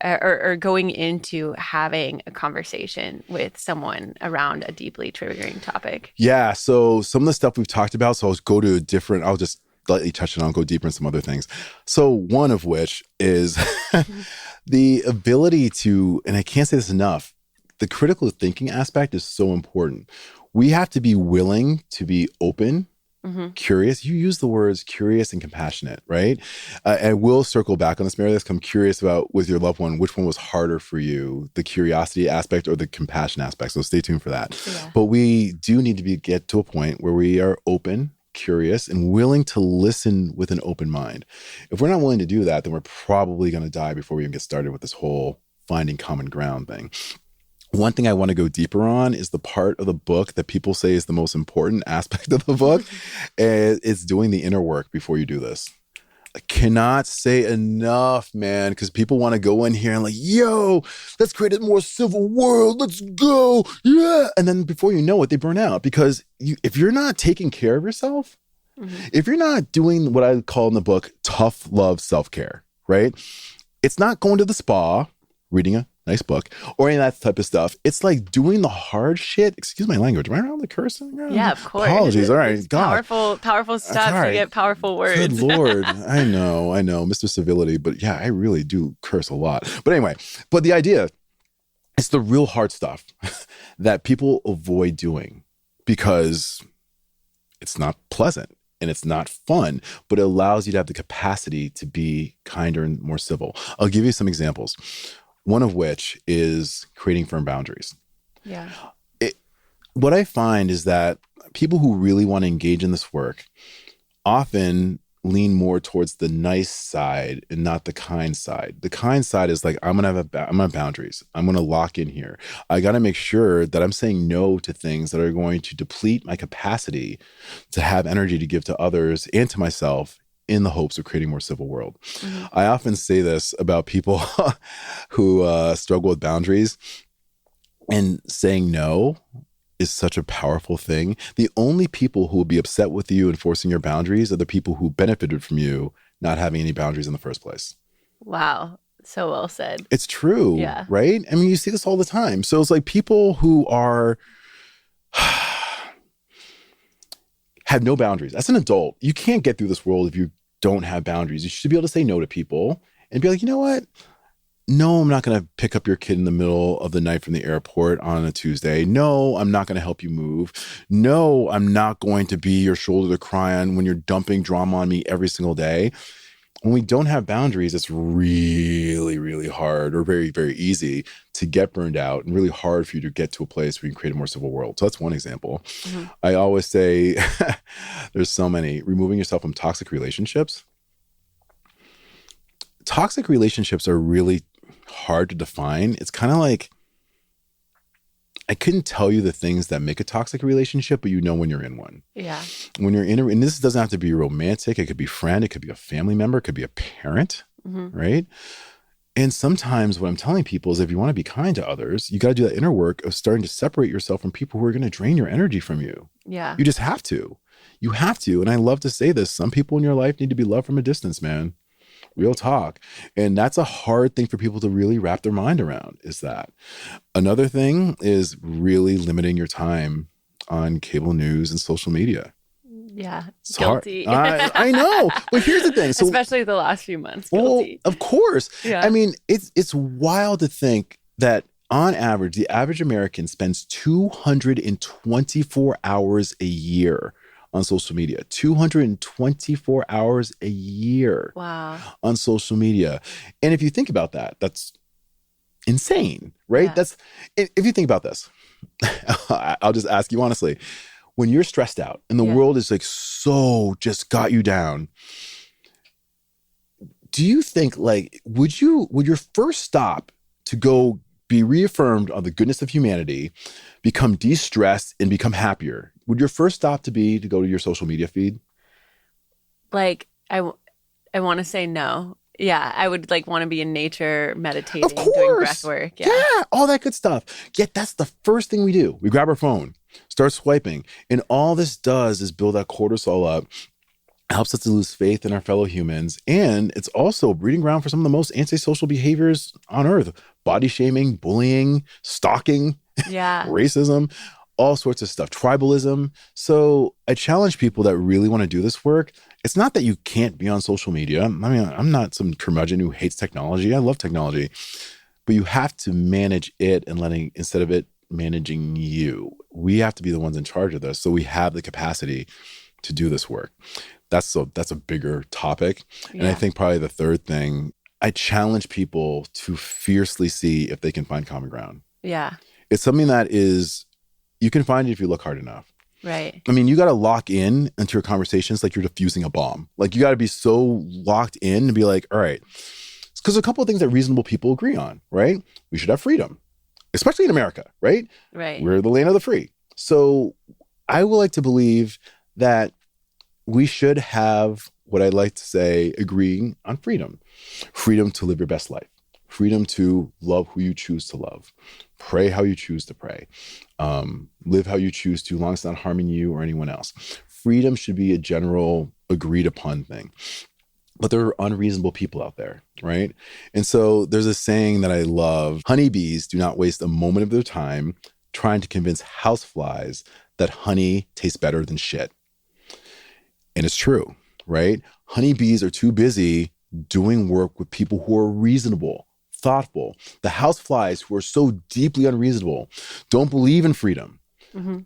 or going into having a conversation with someone around a deeply triggering topic? Yeah. So some of the stuff we've talked about, so I'll just lightly touch it on, go deeper in some other things. So one of which is the ability to, and I can't say this enough, the critical thinking aspect is so important. We have to be willing to be open, curious. You use the words curious and compassionate, right? And we'll circle back on this, Meredith. I'm curious about, with your loved one, which one was harder for you, the curiosity aspect or the compassion aspect. So stay tuned for that. Yeah. But we do need to get to a point where we are open, curious, and willing to listen with an open mind. If we're not willing to do that, then we're probably going to die before we even get started with this whole finding common ground thing. One thing I want to go deeper on is the part of the book that people say is the most important aspect of the book. It's doing the inner work before you do this. I cannot say enough, man, because people want to go in here and like, yo, let's create a more civil world. Let's go. Yeah. And then before you know it, they burn out because if you're not taking care of yourself, if you're not doing what I call in the book, tough love self-care, right? It's not going to the spa, reading a nice book, or any of that type of stuff. It's like doing the hard shit. Excuse my language. Am I around the cursing? Yeah, of course. Apologies. All right. God. Powerful stuff. Right. You get powerful words. Good Lord. I know. Mr. Civility. But yeah, I really do curse a lot. But anyway, the idea, it's the real hard stuff that people avoid doing because it's not pleasant and it's not fun, but it allows you to have the capacity to be kinder and more civil. I'll give you some examples. One of which is creating firm boundaries. Yeah. What I find is that people who really want to engage in this work often lean more towards the nice side and not the kind side. The kind side is like, I'm gonna have boundaries. I'm gonna lock in here. I got to make sure that I'm saying no to things that are going to deplete my capacity to have energy to give to others and to myself, in the hopes of creating a more civil world. I often say this about people who struggle with boundaries, and saying no is such a powerful thing. The only people who will be upset with you enforcing your boundaries are the people who benefited from you not having any boundaries in the first place. Wow. So well said. It's true, yeah. Right? I mean, you see this all the time. So it's like people who are have no boundaries. As an adult, you can't get through this world if you don't have boundaries. You should be able to say no to people and be like, you know what? No, I'm not going to pick up your kid in the middle of the night from the airport on a Tuesday. No, I'm not going to help you move. No, I'm not going to be your shoulder to cry on when you're dumping drama on me every single day. When we don't have boundaries, it's really, really hard, or very, very easy to get burned out, and really hard for you to get to a place where you can create a more civil world. So that's one example. I always say, there's so many, removing yourself from toxic relationships. Toxic relationships are really hard to define. It's kind of like, I couldn't tell you the things that make a toxic relationship, but you know when you're in one. Yeah. When you're in and this doesn't have to be romantic. It could be a friend. It could be a family member. It could be a parent, right? And sometimes what I'm telling people is if you want to be kind to others, you got to do that inner work of starting to separate yourself from people who are going to drain your energy from you. Yeah. You just have to. You have to. And I love to say this. Some people in your life need to be loved from a distance, man. Real talk. And that's a hard thing for people to really wrap their mind around, is that. Another thing is really limiting your time on cable news and social media. Yeah. It's guilty. I know. But here's the thing. So, especially the last few months. Guilty. Well, of course. Yeah. I mean, it's wild to think that on average, the average American spends 224 hours a year on social media. 224 hours a year. Wow. On social media. And if you think about that, that's insane, right? Yeah. That's, if you think about this, I'll just ask you honestly, when you're stressed out and the world is like so just got you down, do you think like, would your first stop to go be reaffirmed on the goodness of humanity, become de-stressed and become happier, would your first stop to be to go to your social media feed? Like, I want to say no. Yeah, I would like want to be in nature, meditating, of course. doing breath work. Yeah, all that good stuff. Yet that's the first thing we do. We grab our phone, start swiping, and all this does is build that cortisol up, helps us to lose faith in our fellow humans, and it's also breeding ground for some of the most antisocial behaviors on earth: body shaming, bullying, stalking, racism, all sorts of stuff, tribalism. So I challenge people that really want to do this work. It's not that you can't be on social media. I mean, I'm not some curmudgeon who hates technology. I love technology, but you have to manage it instead of it managing you. We have to be the ones in charge of this, so we have the capacity to do this work. That's a bigger topic. And I think probably the third thing, I challenge people to fiercely see if they can find common ground. Yeah. It's something that is, you can find it if you look hard enough. Right. I mean, you got to lock in into your conversations like you're diffusing a bomb. Like you got to be so locked in and be like, all right, because a couple of things that reasonable people agree on, right? We should have freedom, especially in America, right? Right. We're the land of the free. So I would like to believe that we should have what I'd like to say, agreeing on freedom. Freedom to live your best life. Freedom to love who you choose to love. Pray how you choose to pray. Live how you choose to, as long as it's not harming you or anyone else. Freedom should be a general agreed upon thing. But there are unreasonable people out there, right? And so there's a saying that I love: honeybees do not waste a moment of their time trying to convince houseflies that honey tastes better than shit. And it's true, right? Honeybees are too busy doing work with people who are reasonable, thoughtful. The houseflies who are so deeply unreasonable don't believe in freedom. Mm-hmm.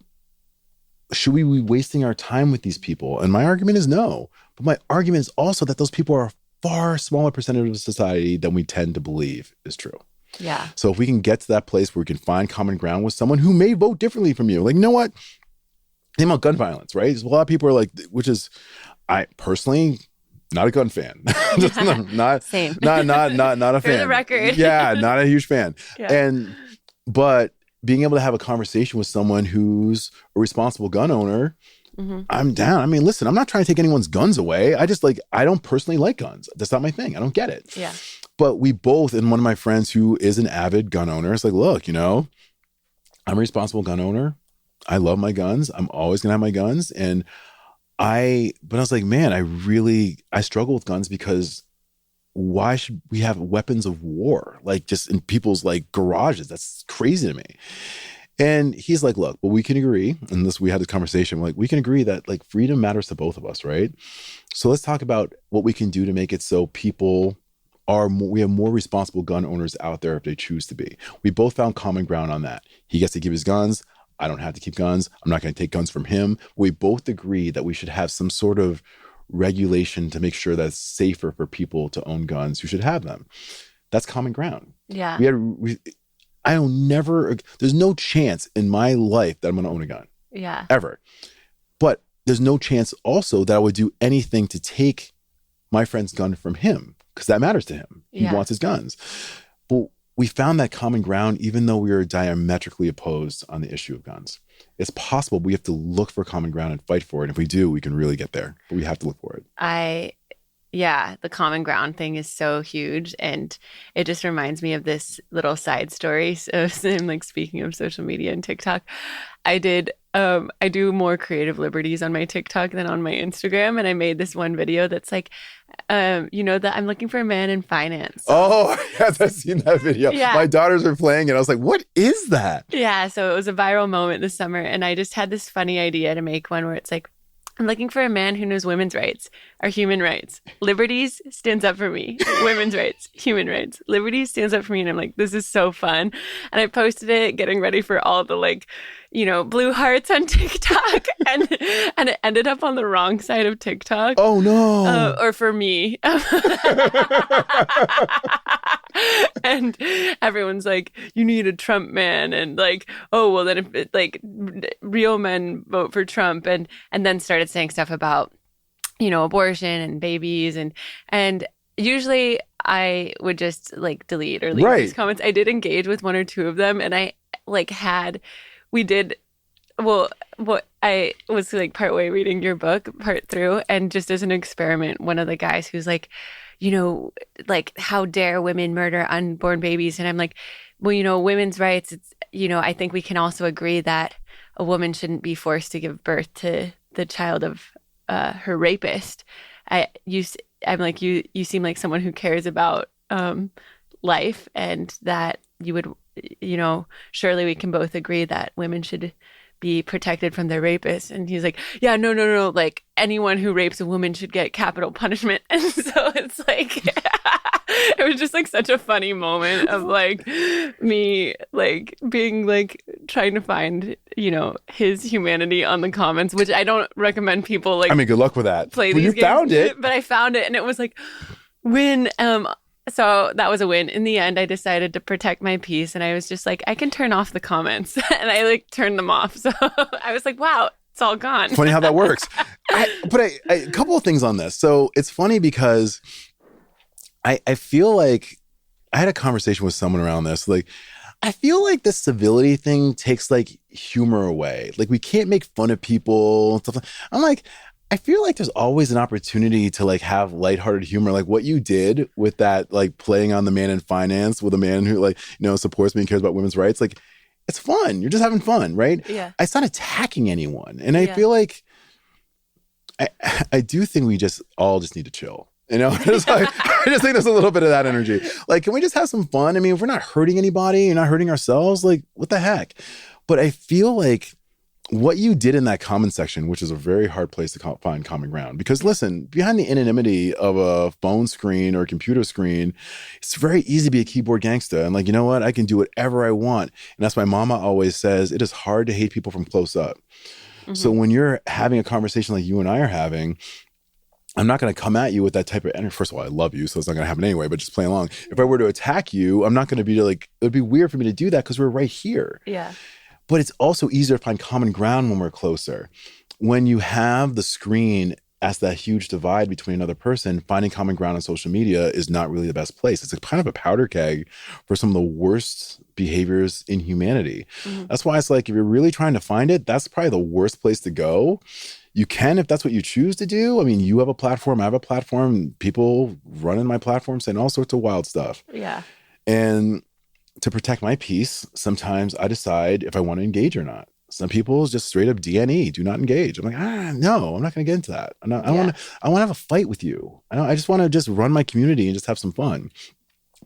Should we be wasting our time with these people? And my argument is no. But my argument is also that those people are a far smaller percentage of society than we tend to believe is true. Yeah. So if we can get to that place where we can find common ground with someone who may vote differently from you, like, you know what? Think about gun violence, right? A lot of people are like, which is, I personally, not a gun fan. Same. Not a fan. For the record. Yeah, not a huge fan. Yeah. But being able to have a conversation with someone who's a responsible gun owner, mm-hmm. I'm down. I mean, listen, I'm not trying to take anyone's guns away. I don't personally like guns. That's not my thing. I don't get it. Yeah. But we both, and one of my friends who is an avid gun owner, is like, look, I'm a responsible gun owner. I love my guns. I'm always going to have my guns. But I was like, man, I struggle with guns because why should we have weapons of war? Like just in people's like garages. That's crazy to me. And he's like, look, well, we can agree. And we had this conversation, like, we can agree that like freedom matters to both of us, right? So let's talk about what we can do to make it so we have more responsible gun owners out there if they choose to be. We both found common ground on that. He gets to keep his guns. I don't have to keep guns. I'm not going to take guns from him. We both agree that we should have some sort of regulation to make sure that it's safer for people to own guns who should have them. That's common ground. Yeah. There's no chance in my life that I'm going to own a gun. Yeah. Ever. But there's no chance also that I would do anything to take my friend's gun from him, because that matters to him. He wants his guns. But we found that common ground, even though we are diametrically opposed on the issue of guns. It's possible. We have to look for common ground and fight for it. And if we do, we can really get there. But we have to look for it. The common ground thing is so huge. And it just reminds me of this little side story. So I'm like, speaking of social media and TikTok, I do more creative liberties on my TikTok than on my Instagram. And I made this one video that's like, that I'm looking for a man in finance. Oh, yes, I've seen that video. Yeah. My daughters are playing it. I was like, what is that? Yeah. So it was a viral moment this summer. And I just had this funny idea to make one where it's like, I'm looking for a man who knows women's rights are human rights. Liberties stands up for me. Women's rights, human rights. Liberties stands up for me. And I'm like, this is so fun. And I posted it getting ready for all the blue hearts on TikTok. and it ended up on the wrong side of TikTok. Oh, no. Or for me. And everyone's like, you need a Trump man. And like, oh, well, then if real men vote for Trump. And then started saying stuff about, abortion and babies. And usually I would just delete or leave these comments. I did engage with one or two of them. And I I was partway reading your book, part through. And just as an experiment, one of the guys who's like, how dare women murder unborn babies? And I'm like, well, women's rights, it's, I think we can also agree that a woman shouldn't be forced to give birth to the child of her rapist. I'm like, you seem like someone who cares about life, and that you would, surely we can both agree that women should be protected from their rapists. And he's like, yeah, no. Like, anyone who rapes a woman should get capital punishment. And so it's like, it was just such a funny moment of me being trying to find, his humanity on the comments, which I don't recommend people good luck with that. Play these you games, found it. But I found it, and it was win. So that was a win. In the end, I decided to protect my peace, and I was just I can turn off the comments, and I turned them off. So I was like, wow, It's all gone. Funny how that works. A couple of things on this. So it's funny because I feel like I had a conversation with someone around this. Like, I feel like the civility thing takes like humor away. Like, we can't make fun of people and stuff. I'm like, I feel like there's always an opportunity to like have lighthearted humor. Like what you did with that, like playing on the man in finance with a man who like, supports me and cares about women's rights. Like, it's fun. You're just having fun, right? Yeah. It's not attacking anyone. And I feel like I do think we all just need to chill. It's like, I just think there's a little bit of that energy. Like, can we just have some fun? I mean, if we're not hurting anybody, you're not hurting ourselves, like, what the heck? But I feel like what you did in that comment section, which is a very hard place to find common ground, because listen, behind the anonymity of a phone screen or a computer screen, it's very easy to be a keyboard gangster. And like, you know what? I can do whatever I want. And that's why mama always says, it is hard to hate people from close up. Mm-hmm. So when you're having a conversation like you and I are having, I'm not going to come at you with that type of energy. First of all, I love you, so it's not going to happen anyway, but just play along. If I were to attack you, I'm not going to be like, it would be weird for me to do that because we're right here. Yeah. But it's also easier to find common ground when we're closer. When you have the screen as that huge divide between another person, finding common ground on social media is not really the best place. It's kind of a powder keg for some of the worst behaviors in humanity. Mm-hmm. That's why it's like, if you're really trying to find it, that's probably the worst place to go. You can, if that's what you choose to do. I mean, you have a platform, I have a platform. People running my platform saying all sorts of wild stuff. Yeah. And to protect my peace, sometimes I decide if I want to engage or not. Some people just straight up DNE, do not engage. I'm like, no, I'm not going to get into that. I want to have a fight with you. I just want to just run my community and just have some fun.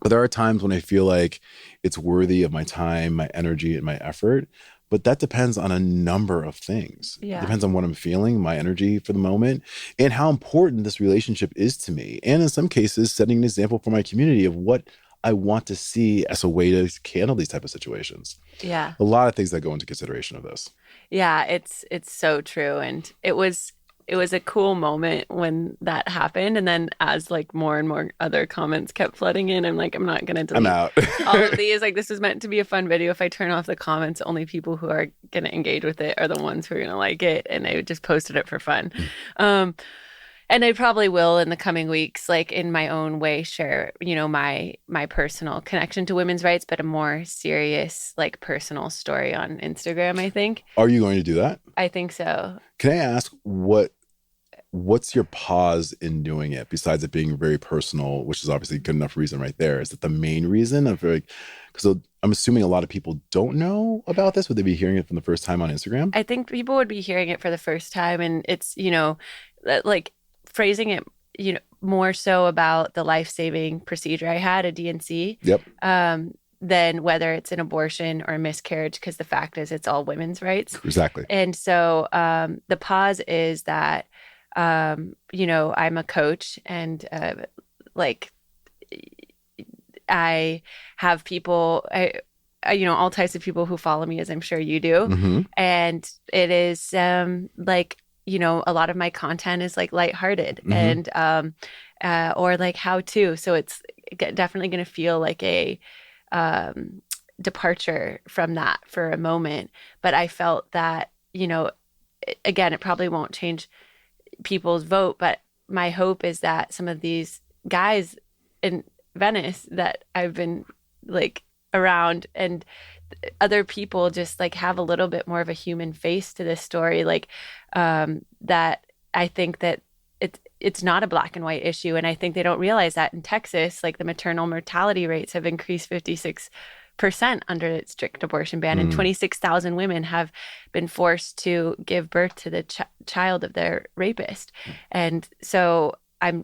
But there are times when I feel like it's worthy of my time, my energy, and my effort. But that depends on a number of things. Yeah. It depends on what I'm feeling, my energy for the moment, and how important this relationship is to me. And in some cases, setting an example for my community of what I want to see as a way to handle these type of situations. Yeah. A lot of things that go into consideration of this. Yeah, it's so true. And it was a cool moment when that happened. And then as like more and more other comments kept flooding in, I'm like, I'm not going to delete all of these. Like, this was meant to be a fun video. If I turn off the comments, only people who are going to engage with it are the ones who are going to like it. And I just posted it for fun. And I probably will in the coming weeks, like in my own way, share, my personal connection to women's rights, but a more serious, like personal story on Instagram, I think. Are you going to do that? I think so. Can I ask what's your pause in doing it, besides it being very personal, which is obviously a good enough reason right there? Is it the main reason? Because I'm assuming a lot of people don't know about this. Would they be hearing it for the first time on Instagram? I think people would be hearing it for the first time. And it's, like phrasing it, more so about the life-saving procedure I had, a DNC. Yep. Than whether it's an abortion or a miscarriage, because the fact is it's all women's rights. Exactly. And so the pause is that, I'm a coach, and I have people, all types of people who follow me, as I'm sure you do. Mm-hmm. And it is a lot of my content is like lighthearted, mm-hmm. and or like how to. So it's definitely going to feel like a departure from that for a moment. But I felt that, again, it probably won't change people's vote, but my hope is that some of these guys in Venice that I've been like around, and other people just like have a little bit more of a human face to this story, like that I think that it's not a black and white issue. And I think they don't realize that in Texas, like the maternal mortality rates have increased 56% under its strict abortion ban, and 26,000 women have been forced to give birth to the child of their rapist. And so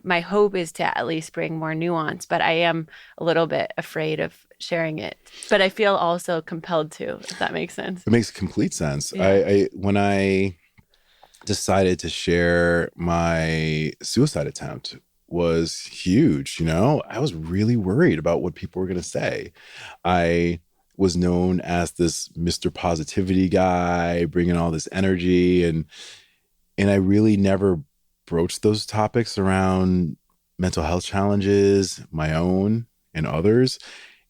my hope is to at least bring more nuance, but I am a little bit afraid of sharing it. But I feel also compelled to, if that makes sense. It makes complete sense. Yeah. When I decided to share my suicide attempt was huge. I was really worried about what people were going to say. I was known as this Mr. Positivity guy, bringing all this energy, and I really never broached those topics around mental health challenges, my own and others,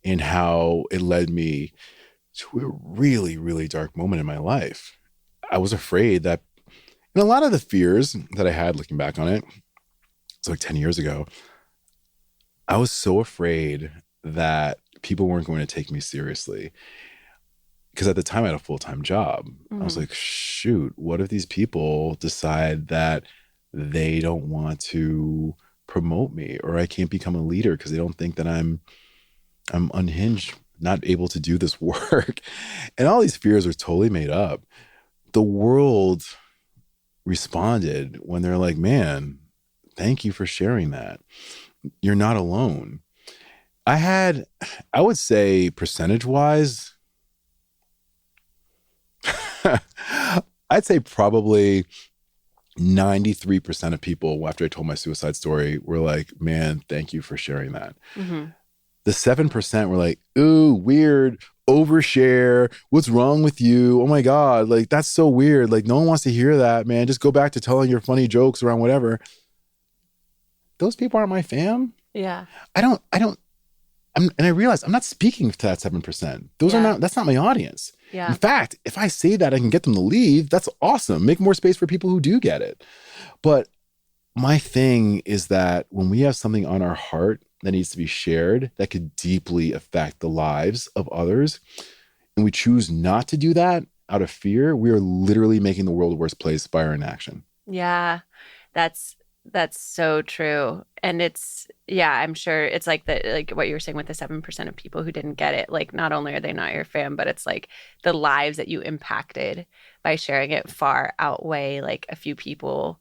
and how it led me to a really, really dark moment in my life. I was afraid that And a lot of the fears that I had looking back on it, it's like 10 years ago, I was so afraid that people weren't going to take me seriously. Because at the time I had a full-time job. I was like, shoot, what if these people decide that they don't want to promote me, or I can't become a leader because they don't think that I'm unhinged, not able to do this work. And all these fears are totally made up. The world responded when they're like, man, thank you for sharing that. You're not alone. I would say percentage-wise, I'd say probably 93% of people after I told my suicide story were like, man, thank you for sharing that. The 7% were like, ooh, weird, overshare. What's wrong with you? Oh my God, like that's so weird. Like no one wants to hear that, man. Just go back to telling your funny jokes around whatever. Those people aren't my fam. Yeah. And I realized I'm not speaking to that 7%. That's not my audience. Yeah. In fact, if I say that I can get them to leave, that's awesome. Make more space for people who do get it. But my thing is that when we have something on our heart that needs to be shared, that could deeply affect the lives of others, and we choose not to do that out of fear, we are literally making the world a worse place by our inaction. Yeah, that's so true. And I'm sure it's like what you were saying with the 7% of people who didn't get it. Like not only are they not your fam, but it's like the lives that you impacted by sharing it far outweigh like a few people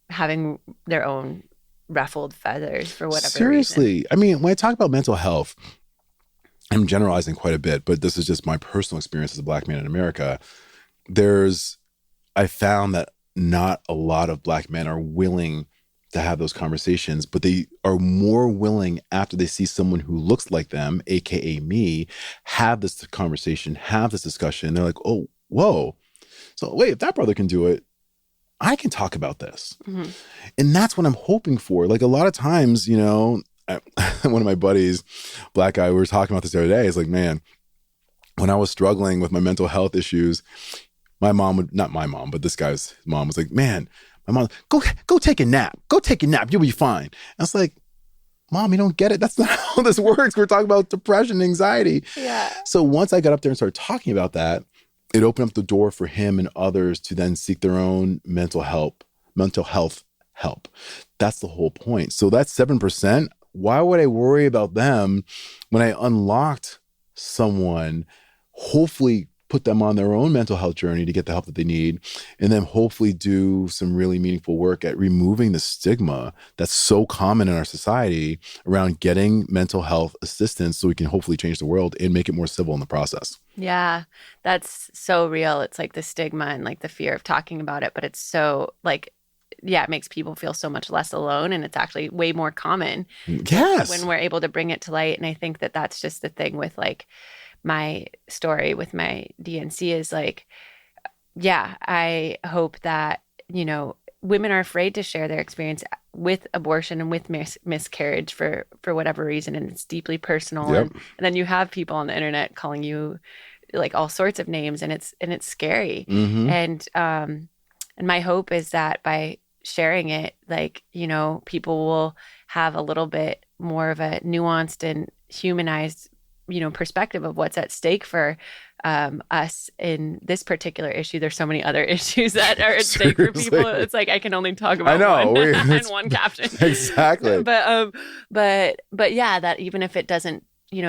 having their own ruffled feathers for whatever Seriously. reason. I mean, when I talk about mental health, I'm generalizing quite a bit, but this is just my personal experience as a Black man in America. I found that not a lot of Black men are willing to have those conversations, but they are more willing after they see someone who looks like them, AKA me, have this conversation, have this discussion. They're like, oh, whoa. So wait, if that brother can do it, I can talk about this. And that's what I'm hoping for. Like a lot of times, one of my buddies, Black guy, we were talking about this the other day. He's like, man, when I was struggling with my mental health issues, not my mom, but this guy's mom was like, man, my mom, go take a nap. Go take a nap. You'll be fine. And I was like, Mom, you don't get it. That's not how this works. We're talking about depression, anxiety. Yeah. So once I got up there and started talking about that, it opened up the door for him and others to then seek their own mental health help. That's the whole point. So that's 7%. Why would I worry about them when I unlocked someone, hopefully put them on their own mental health journey to get the help that they need, and then hopefully do some really meaningful work at removing the stigma that's so common in our society around getting mental health assistance so we can hopefully change the world and make it more civil in the process. Yeah, that's so real. It's like the stigma and like the fear of talking about it, but it's so like, yeah, it makes people feel so much less alone, and it's actually way more common. Yes. When we're able to bring it to light. And I think that that's just the thing with like my story with my DNC is like, yeah, I hope that, women are afraid to share their experience with abortion and with miscarriage for whatever reason. And it's deeply personal. Yep. And then you have people on the internet calling you like all sorts of names, and it's scary. And my hope is that by sharing it, like, people will have a little bit more of a nuanced and humanized perspective of what's at stake for us in this particular issue. There's so many other issues that are at stake for people. It's like I can only talk about one in one caption. Exactly. But yeah, that even if it doesn't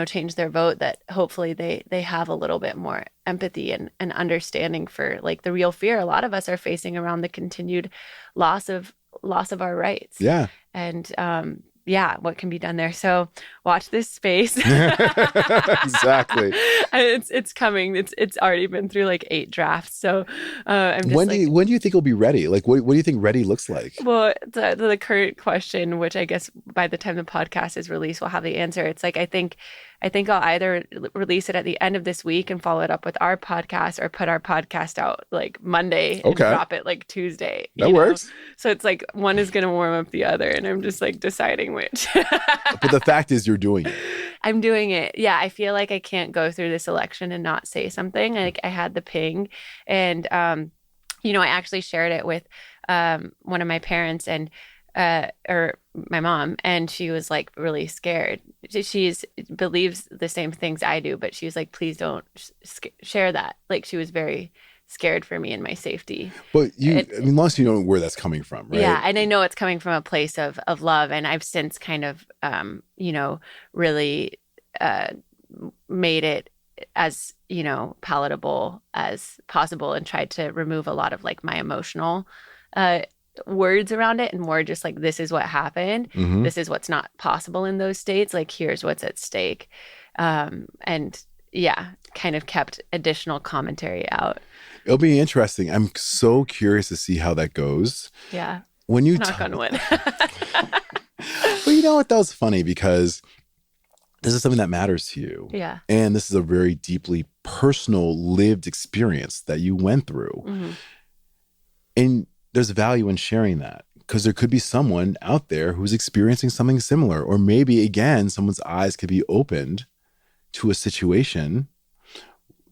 change their vote, that hopefully they have a little bit more empathy and understanding for like the real fear a lot of us are facing around the continued loss of our rights. Yeah. And what can be done there. So watch this space. Exactly. It's coming. It's already been through like 8 drafts. So I'm just when do you think it'll be ready? Like what do you think ready looks like? Well, the current question, which I guess by the time the podcast is released, we'll have the answer. It's like I think I'll either release it at the end of this week and follow it up with our podcast, or put our podcast out like Monday and drop it like Tuesday. That works. So it's like one is going to warm up the other, and I'm just like deciding which. But the fact is you're doing it. I'm doing it. Yeah, I feel like I can't go through this election and not say something. Like I had the ping, and I actually shared it with one of my parents and or my mom, and she was like really scared. She's believes the same things I do, but she was like, please don't share that. Like she was very scared for me and my safety. But unless you know where that's coming from, right? Yeah, and I know it's coming from a place of love, and I've since kind of really made it as palatable as possible and tried to remove a lot of like my emotional words around it, and more just like, this is what happened. Mm-hmm. This is what's not possible in those states. Like, here's what's at stake. And yeah, kind of kept additional commentary out. It'll be interesting. I'm so curious to see how that goes. Yeah. When you knock on wood. But you know what? That was funny because this is something that matters to you. Yeah. And this is a very deeply personal lived experience that you went through. Mm-hmm. And there's value in sharing that, because there could be someone out there who's experiencing something similar, or maybe again, someone's eyes could be opened to a situation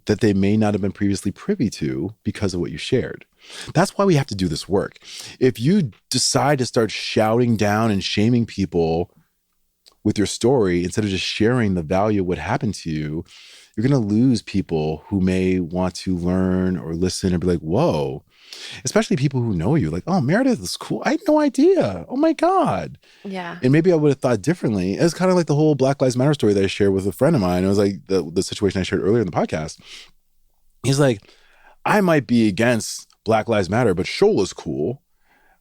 that they may not have been previously privy to because of what you shared. That's why we have to do this work. If you decide to start shouting down and shaming people with your story, instead of just sharing the value of what happened to you, you're going to lose people who may want to learn or listen and be like, whoa. Especially people who know you, like, oh, Meredith is cool. I had no idea. Oh my God. Yeah. And maybe I would have thought differently. It's kind of like the whole Black Lives Matter story that I shared with a friend of mine. It was like the situation I shared earlier in the podcast. He's like, I might be against Black Lives Matter, but Shola's cool,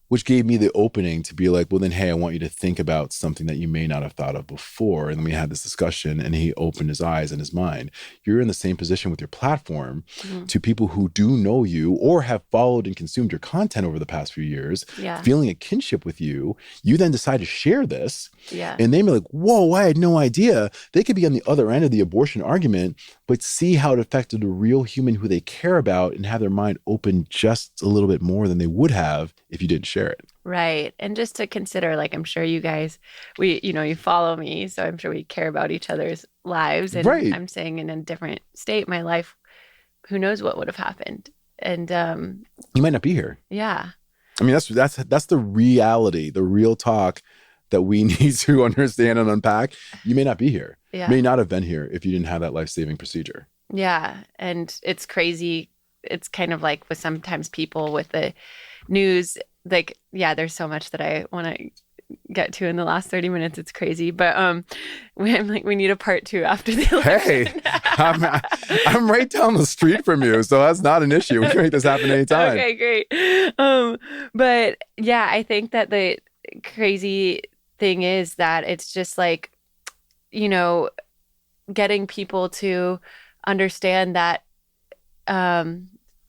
which gave me the opening to be like, well, then, hey, I want you to think about something that you may not have thought of before. And then we had this discussion, and he opened his eyes and his mind. You're in the same position with your platform to people who do know you or have followed and consumed your content over the past few years, feeling a kinship with you. You then decide to share this. Yeah. And they may be like, whoa, I had no idea. They could be on the other end of the abortion argument, but see how it affected a real human who they care about and have their mind open just a little bit more than they would have if you didn't share it. Right. And just to consider, like, I'm sure you guys, you follow me, so I'm sure we care about each other's lives. And right. I'm saying in a different state, my life, who knows what would have happened. And you might not be here. Yeah. I mean, that's the reality, the real talk that we need to understand and unpack. You may not be here. Yeah. May not have been here if you didn't have that life-saving procedure. Yeah. And it's crazy. It's kind of like with sometimes people with the news, like, yeah, there's so much that I want to get to in the last 30 minutes. It's crazy. But I'm like, we need a part 2 after the election. Hey, I'm right down the street from you, so that's not an issue. We can make this happen anytime. Okay, great. But yeah, I think that the crazy thing is that it's just like, getting people to understand that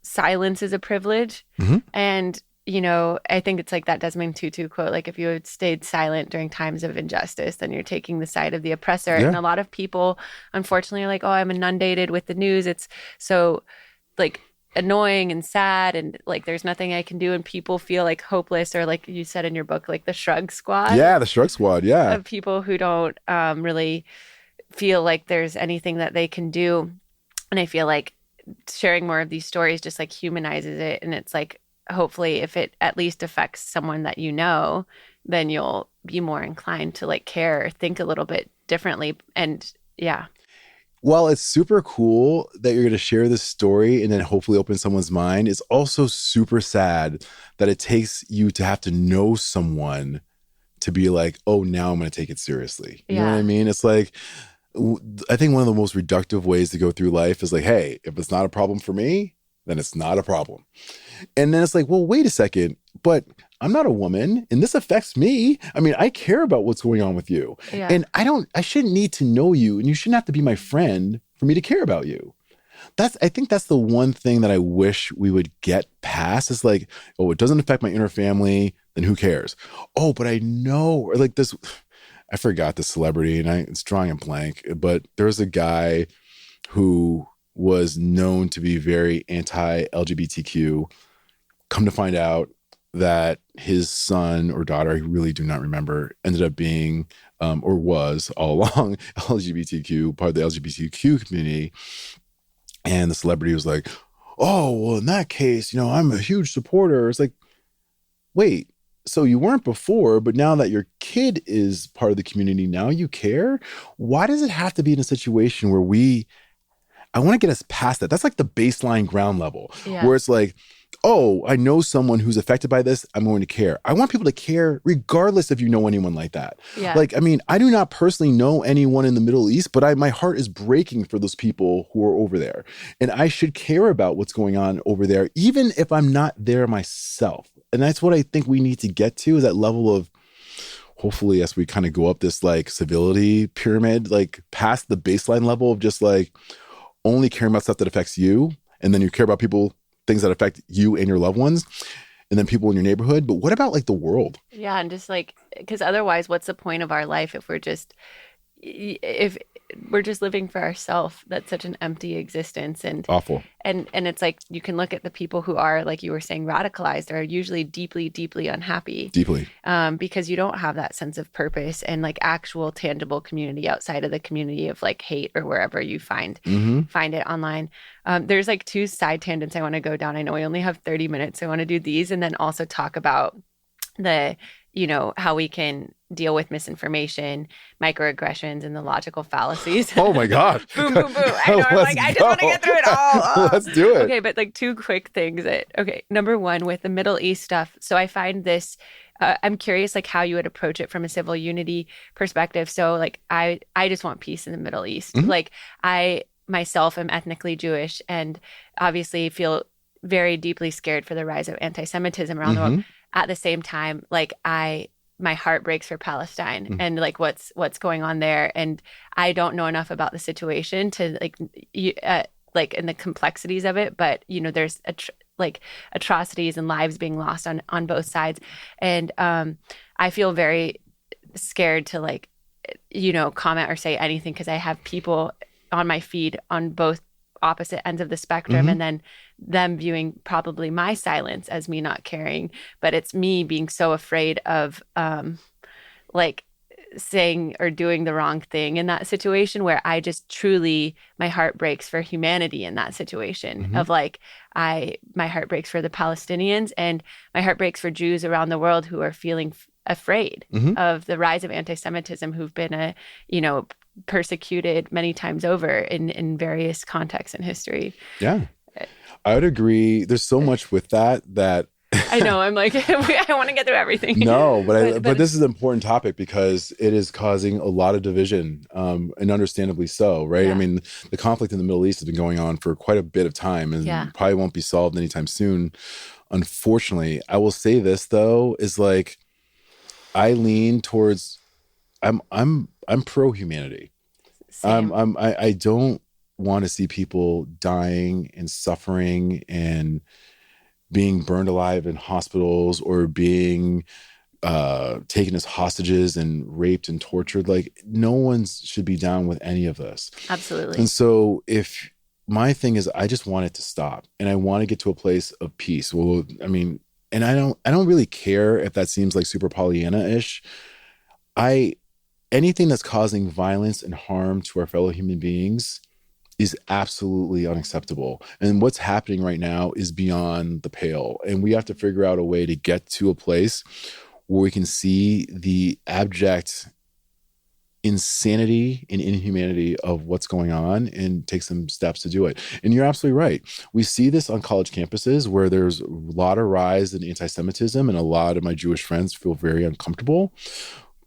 silence is a privilege. Mm-hmm. And, I think it's like that Desmond Tutu quote, like, if you had stayed silent during times of injustice, then you're taking the side of the oppressor. Yeah. And a lot of people, unfortunately, are like, oh, I'm inundated with the news. It's so like annoying and sad, and like there's nothing I can do, and people feel like hopeless, or like you said in your book, like the shrug squad. Yeah, the shrug squad. Yeah, of people who don't really feel like there's anything that they can do. And I feel like sharing more of these stories just like humanizes it, and it's like, hopefully if it at least affects someone that then you'll be more inclined to like care or think a little bit differently. And yeah. Well, it's super cool that you're going to share this story and then hopefully open someone's mind. It's also super sad that it takes you to have to know someone to be like, oh, now I'm going to take it seriously. You know what I mean? It's like, I think one of the most reductive ways to go through life is like, hey, if it's not a problem for me, then it's not a problem. And then it's like, well, wait a second, but I'm not a woman and this affects me. I mean, I care about what's going on with you. Yeah. And I shouldn't need to know you, and you shouldn't have to be my friend for me to care about you. I think that's the one thing that I wish we would get past, is like, oh, it doesn't affect my inner family, then who cares? Oh, but I know, or like this, I forgot the celebrity and it's drawing a blank, but there's a guy who was known to be very anti-LGBTQ. Come to find out that his son or daughter, I really do not remember, ended up being or was all along LGBTQ, part of the LGBTQ community. And the celebrity was like, oh, well, in that case, I'm a huge supporter. It's like, wait, so you weren't before, but now that your kid is part of the community, now you care? Why does it have to be in a situation where I want to get us past that? That's like the baseline ground level where it's like, oh, I know someone who's affected by this. I'm going to care. I want people to care regardless if you know anyone like that. Yeah. Like, I mean, I do not personally know anyone in the Middle East, but my heart is breaking for those people who are over there. And I should care about what's going on over there, even if I'm not there myself. And that's what I think we need to get to, is that level of, hopefully, as we kind of go up this like civility pyramid, like past the baseline level of just like only caring about stuff that affects you. And then you care about things that affect you and your loved ones, and then people in your neighborhood. But what about like the world? Yeah. And just like, because otherwise, what's the point of our life if we're just living for ourselves? That's such an empty existence. And Awful. And it's like, you can look at the people who are, like you were saying, radicalized, are usually deeply, deeply unhappy. Deeply. Because you don't have that sense of purpose and like actual tangible community outside of the community of like hate or wherever you find it online. There's like two side tangents I want to go down. I know we only have 30 minutes. So I want to do these and then also talk about how we can deal with misinformation, microaggressions, and the logical fallacies. Oh my God. Boom, boom, boom. I know. I'm like, I just want to get through it all. Let's do it. Okay, but like two quick things. Number one, with the Middle East stuff. So I find this, I'm curious like how you would approach it from a civil unity perspective. So like, I just want peace in the Middle East. Like I myself am ethnically Jewish and obviously feel very deeply scared for the rise of anti-Semitism around the world. At the same time, like my heart breaks for Palestine and like what's going on there, and I don't know enough about the situation to like in the complexities of it. But there's atrocities and lives being lost on both sides, and I feel very scared to like comment or say anything because I have people on my feed on both opposite ends of the spectrum, and then them viewing probably my silence as me not caring, but it's me being so afraid of like saying or doing the wrong thing in that situation, where I just truly, my heart breaks for humanity in that situation of like, my heart breaks for the Palestinians and my heart breaks for Jews around the world who are feeling afraid of the rise of anti-Semitism, who've been persecuted many times over in various contexts in history. Yeah, I would agree. There's so much with that I know. I'm like, I want to get through everything. No, but this is an important topic because it is causing a lot of division, and understandably so, right? Yeah. I mean, the conflict in the Middle East has been going on for quite a bit of time and probably won't be solved anytime soon. Unfortunately, I will say this though, is like, I lean towards, I'm pro humanity. I don't want to see people dying and suffering and being burned alive in hospitals or being taken as hostages and raped and tortured. Like, no one should be down with any of this. Absolutely. And so if my thing is, I just want it to stop and I want to get to a place of peace. Well, I mean, and I don't really care if that seems like super Pollyanna-ish. Anything that's causing violence and harm to our fellow human beings is absolutely unacceptable. And what's happening right now is beyond the pale. And we have to figure out a way to get to a place where we can see the abject insanity and inhumanity of what's going on and take some steps to do it. And you're absolutely right. We see this on college campuses where there's a lot of rise in anti-Semitism, and a lot of my Jewish friends feel very uncomfortable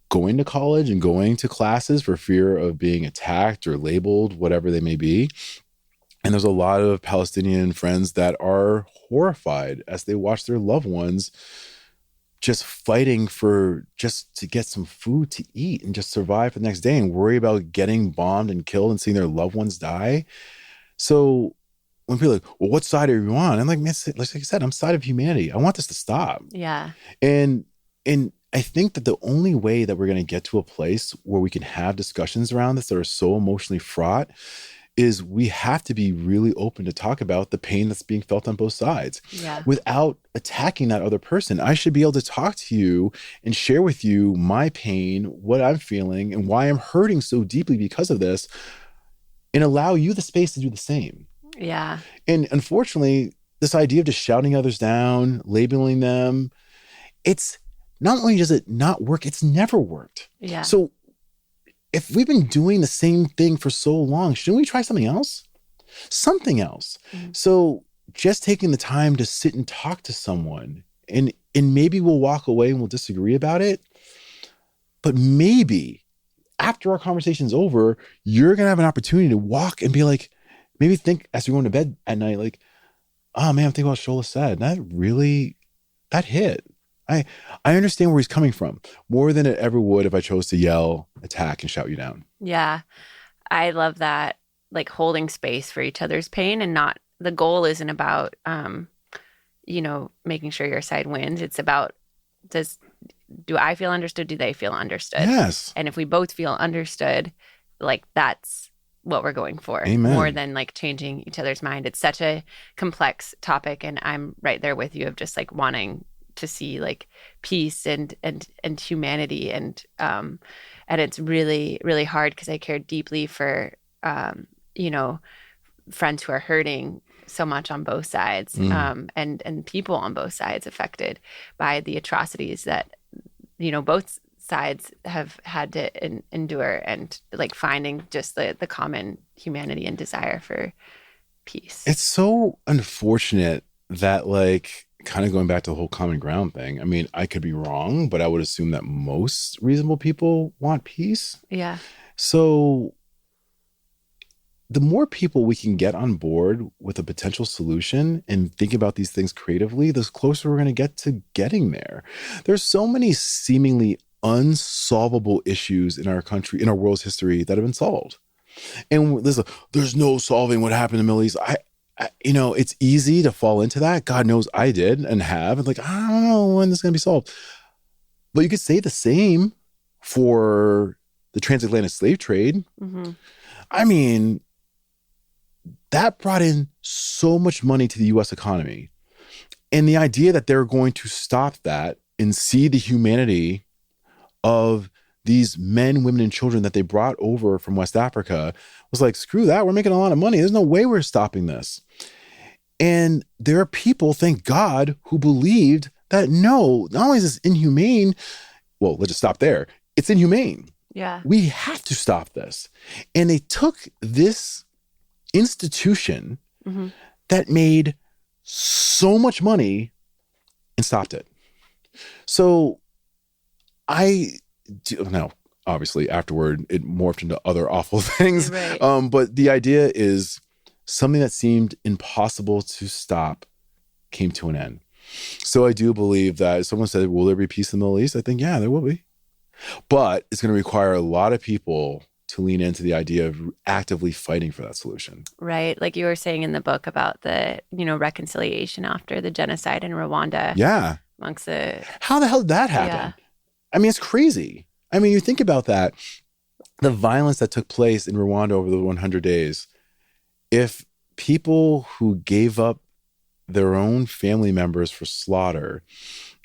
going to college and going to classes for fear of being attacked or labeled, whatever they may be. And there's a lot of Palestinian friends that are horrified as they watch their loved ones just fighting just to get some food to eat and just survive for the next day, and worry about getting bombed and killed and seeing their loved ones die. So when people are like, well, what side are you on? I'm like, man, like I said, I'm side of humanity. I want this to stop. Yeah. And I think that the only way that we're going to get to a place where we can have discussions around this that are so emotionally fraught is we have to be really open to talk about the pain that's being felt on both sides without attacking that other person. I should be able to talk to you and share with you my pain, what I'm feeling, and why I'm hurting so deeply because of this, and allow you the space to do the same. Yeah. And unfortunately, this idea of just shouting others down, labeling them, it's not only does it not work, it's never worked. Yeah. So if we've been doing the same thing for so long, shouldn't we try something else? Something else. So just taking the time to sit and talk to someone, and maybe we'll walk away and we'll disagree about it, but maybe after our conversation's over, you're going to have an opportunity to walk and be like, maybe think as you're going to bed at night, like, oh man, I'm thinking about what Shola said. That hit. I understand where he's coming from more than it ever would if I chose to yell, attack, and shout you down. Yeah. I love that, like holding space for each other's pain, and not, the goal isn't about, making sure your side wins. It's about, do I feel understood? Do they feel understood? Yes. And if we both feel understood, like that's what we're going for. Amen. More than like changing each other's mind. It's such a complex topic, and I'm right there with you of just like wanting to see like peace and humanity, and it's really, really hard because I care deeply for friends who are hurting so much on both sides, and people on both sides affected by the atrocities that both sides have had to endure, and like finding just the common humanity and desire for peace. It's so unfortunate that, like, kind of going back to the whole common ground thing. I mean, I could be wrong, but I would assume that most reasonable people want peace. Yeah. So the more people we can get on board with a potential solution and think about these things creatively, the closer we're going to get to getting there. There's so many seemingly unsolvable issues in our country, in our world's history, that have been solved. And there's no solving what happened in the Middle East. It's easy to fall into that. God knows I did and have. And like, I don't know when this is going to be solved. But you could say the same for the transatlantic slave trade. Mm-hmm. I mean, that brought in so much money to the U.S. economy. And the idea that they're going to stop that and see the humanity of these men, women, and children that they brought over from West Africa was like, screw that. We're making a lot of money. There's no way we're stopping this. And there are people, thank God, who believed that no, not only is this inhumane, well, let's just stop there. It's inhumane. Yeah. We have to stop this. And they took this institution that made so much money and stopped it. So now, obviously, afterward, it morphed into other awful things. Right. But the idea is something that seemed impossible to stop came to an end. So I do believe that someone said, will there be peace in the Middle East? I think, yeah, there will be. But it's going to require a lot of people to lean into the idea of actively fighting for that solution. Right. Like you were saying in the book about the, reconciliation after the genocide in Rwanda. Yeah. Amongst the... How the hell did that happen? Yeah. I mean, it's crazy. I mean, you think about that, the violence that took place in Rwanda over the 100 days. If people who gave up their own family members for slaughter,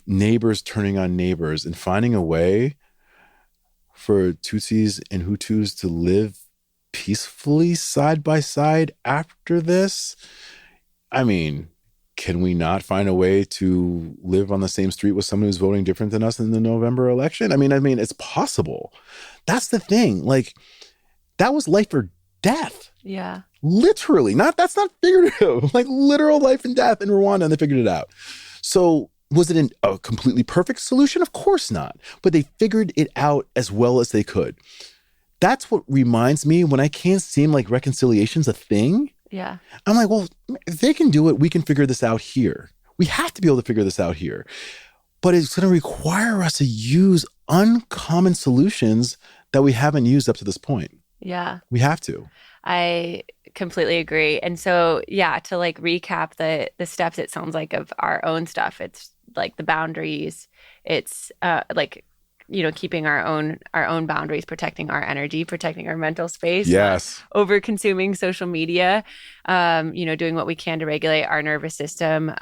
neighbors turning on neighbors, and finding a way for Tutsis and Hutus to live peacefully side by side after this, I mean, can we not find a way to live on the same street with someone who's voting different than us in the November election? I mean, it's possible. That's the thing. Like, that was life or death. Yeah. Literally. That's not figurative. Like, literal life and death in Rwanda, and they figured it out. So was it a completely perfect solution? Of course not. But they figured it out as well as they could. That's what reminds me, when I can't seem like reconciliation's a thing. Yeah. I'm like, well, if they can do it, we can figure this out here. We have to be able to figure this out here. But it's going to require us to use uncommon solutions that we haven't used up to this point. Yeah. We have to. I completely agree. And so, yeah, to like recap the steps, it sounds like, of our own stuff. It's like the boundaries. It's keeping our own boundaries, protecting our energy, protecting our mental space. Yes. Over consuming social media, doing what we can to regulate our nervous system.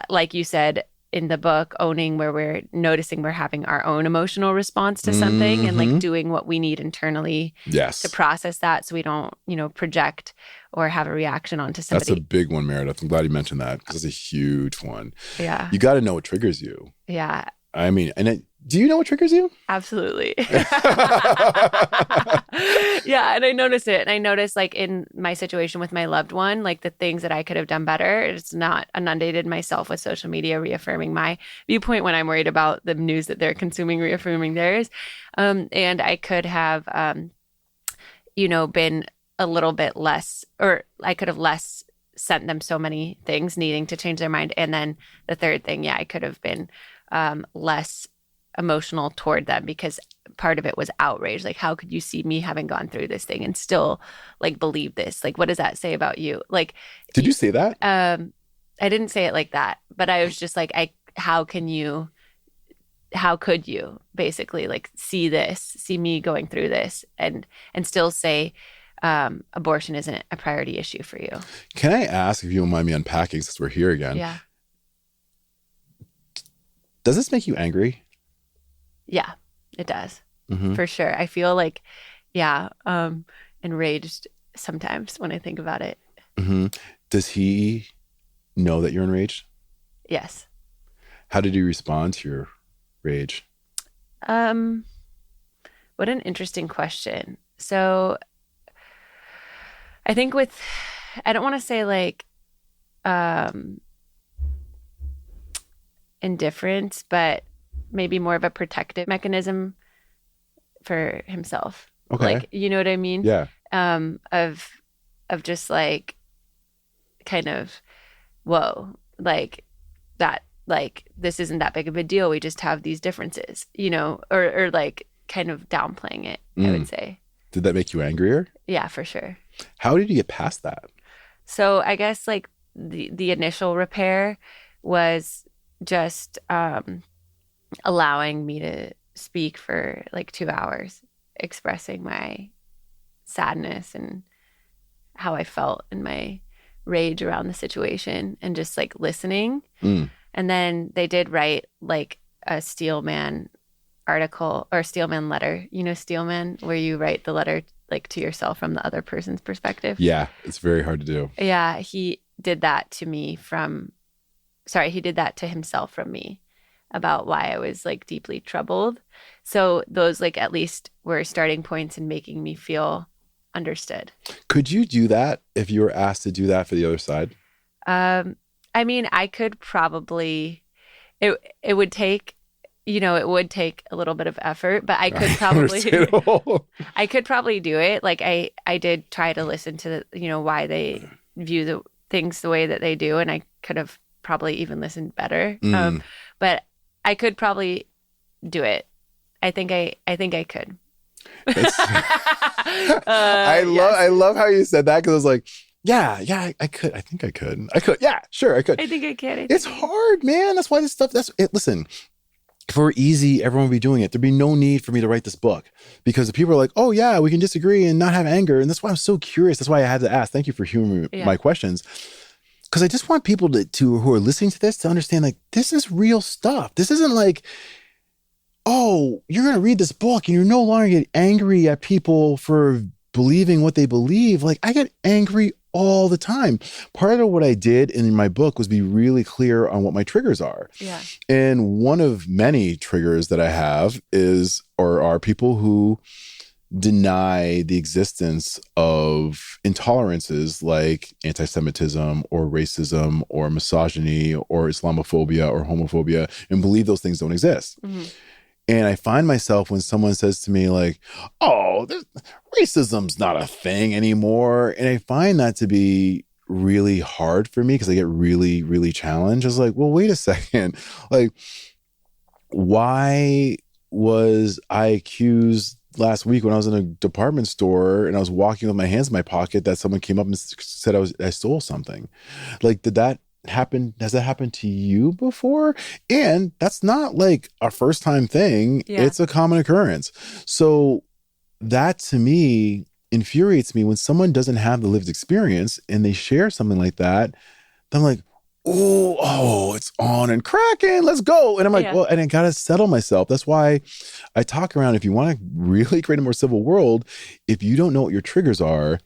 Like you said in the book, owning where we're noticing we're having our own emotional response to something, and like doing what we need internally yes. to process that, so we don't, project or have a reaction onto That's somebody. a big one, Meredith. I'm glad you mentioned that because it's a huge one. Yeah. You got to know what triggers you. Yeah. I mean, do you know what triggers you? Absolutely. Yeah. And I noticed it. And I noticed like in my situation with my loved one, like the things that I could have done better. It's not inundated myself with social media, reaffirming my viewpoint when I'm worried about the news that they're consuming, reaffirming theirs. And I could have, been a little bit less, or I could have less sent them so many things needing to change their mind. And then the third thing, I could have been less emotional toward them because part of it was outrage. Like, how could you see me having gone through this thing and still like believe this? Like, what does that say about you? Like, did you say that? I didn't say it like that, but I was just like, how could you basically like see me going through this and still say abortion isn't a priority issue for you? Can I ask, if you don't mind me unpacking since we're here again? Yeah. Does this make you angry? Yeah, it does. Mm-hmm. For sure. I feel like, enraged sometimes when I think about it. Mm-hmm. Does he know that you're enraged? Yes. How did he respond to your rage? What an interesting question. So I think I don't want to say like indifference, but maybe more of a protective mechanism for himself. Okay. Like, you know what I mean? Yeah. Of just like kind of, whoa, like that, like this isn't that big of a deal. We just have these differences, or like kind of downplaying it, I would say. Did that make you angrier? Yeah, for sure. How did you get past that? So I guess like the initial repair was just allowing me to speak for like 2 hours, expressing my sadness and how I felt and my rage around the situation and just like listening. And then they did write like a Steelman article or Steelman letter, Steelman, where you write the letter like to yourself from the other person's perspective. Yeah, it's very hard to do. Yeah, he did that to himself from me about why I was like deeply troubled. So those like at least were starting points in making me feel understood. Could you do that if you were asked to do that for the other side? I mean, I could probably, it would take, it would take a little bit of effort, but I could probably do it. Like I did try to listen to why they view the things the way that they do. And I could have probably even listened better. But I could probably do it. I think I could. I love how you said that, because I was like, yeah, I could. I think I could. Yeah, sure, I could. I think I can. It's hard, man. That's why this stuff, listen, if it were easy, everyone would be doing it. There'd be no need for me to write this book, because the people are like, oh yeah, we can disagree and not have anger. And that's why I'm so curious. That's why I had to ask. Thank you for humoring my questions. Because I just want people to who are listening to this to understand, like, this is real stuff. This isn't like, oh, you're going to read this book and you're no longer get angry at people for believing what they believe. Like, I get angry all the time. Part of what I did in my book was be really clear on what my triggers are. Yeah. And one of many triggers that I have are people who deny the existence of intolerances like anti-Semitism or racism or misogyny or Islamophobia or homophobia, and believe those things don't exist. Mm-hmm. And I find myself when someone says to me like, oh, racism's not a thing anymore. And I find that to be really hard for me, because I get really, really challenged. It's like, well, wait a second. Like, why was I accused last week when I was in a department store and I was walking with my hands in my pocket that someone came up and said I stole something? Like, did that happen? Has that happened to you before? And that's not like a first time thing. Yeah. It's a common occurrence. So that to me infuriates me when someone doesn't have the lived experience and they share something like that. Then I'm like, oh, it's on and cracking. Let's go. And I'm like, well, and I got to settle myself. That's why I talk around, if you want to really create a more civil world, if you don't know what your triggers are,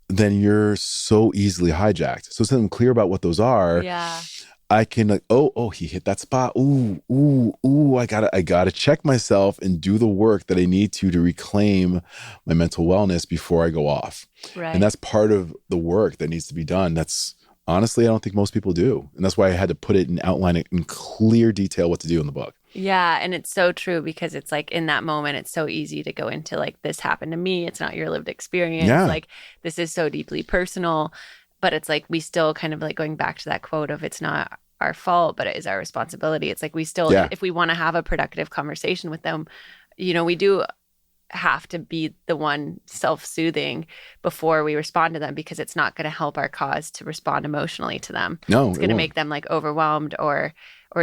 then you're so easily hijacked. So since I'm clear about what those are, Yeah. I can like, oh, he hit that spot. Ooh, I gotta check myself and do the work that I need to reclaim my mental wellness before I go off. Right. And that's part of the work that needs to be done. That's honestly, I don't think most people do. And that's why I had to put it and outline it in clear detail what to do in the book. Yeah. And it's so true because it's like in that moment, it's so easy to go into like, this happened to me. It's not your lived experience. Yeah. Like, this is so deeply personal. But it's like we still kind of like going back to that quote of it's not our fault, but it is our responsibility. It's like we still, if we want to have a productive conversation with them, you know, we do have to be the one self-soothing before we respond to them, because it's not going to help our cause to respond emotionally to them. No, it's going to make them like overwhelmed or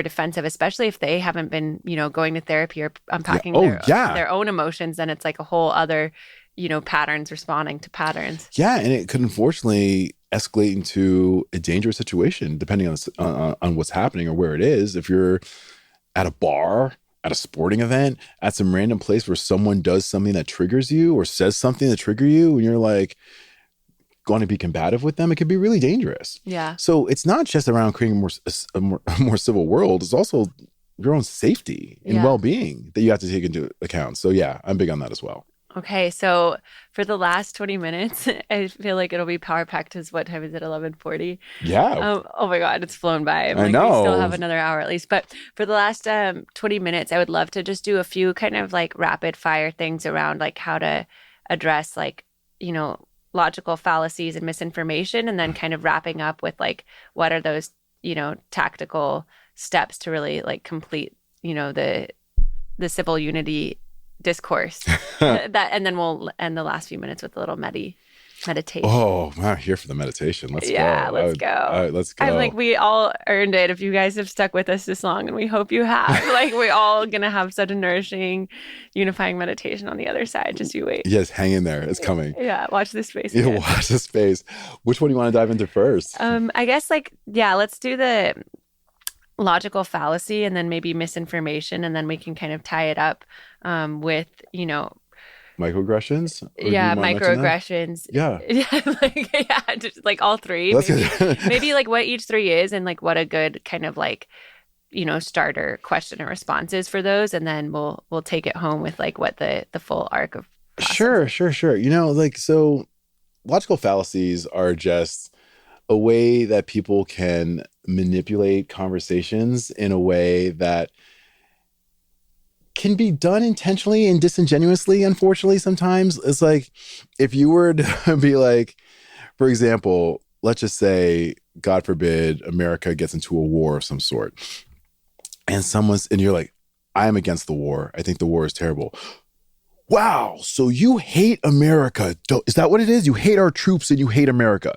defensive, especially if they haven't been, you know, going to therapy or unpacking their own emotions. Then it's like a whole other, you know, patterns responding to patterns. Yeah. And it could unfortunately escalate into a dangerous situation depending on what's happening or where it is. If you're at a bar, at a sporting event, at some random place where someone does something that triggers you or says something that trigger you, and you're like going to be combative with them, it could be really dangerous. Yeah. So it's not just around creating a more civil world. It's also your own safety and well-being that you have to take into account. So yeah, I'm big on that as well. Okay, so for the last 20 minutes, I feel like it'll be power packed. What time is it? 11:40? Yeah. Oh my God, it's flown by. I know. We still have another hour at least. But for the last 20 minutes, I would love to just do a few kind of like rapid fire things around like how to address like, you know, logical fallacies and misinformation, and then kind of wrapping up with like, what are those, you know, tactical steps to really like complete, you know, the civil unity discourse. And then we'll end the last few minutes with a little meditation. Oh, I'm here for the meditation. Let's go. Let's go. Let's go. I'm like, we all earned it if you guys have stuck with us this long, and we hope you have. Like, we're all gonna have such a nourishing, unifying meditation on the other side. Just you wait. Yes, hang in there. It's coming. Yeah, watch this space. Yeah, watch this space. Which one do you want to dive into first? I guess let's do the logical fallacy and then maybe misinformation, and then we can kind of tie it up with, you know, microaggressions. Microaggressions. Yeah. Just like all three. Maybe like what each three is, and like what a good kind of like, you know, starter question or response is for those, and then we'll take it home with like what the full arc of process. Sure. You know, like, so logical fallacies are just a way that people can manipulate conversations in a way that can be done intentionally and disingenuously, unfortunately, sometimes. It's like, if you were to be like, for example, let's just say, God forbid, America gets into a war of some sort, and you're like, I am against the war. I think the war is terrible. Wow, so you hate America. Is that what it is? You hate our troops and you hate America.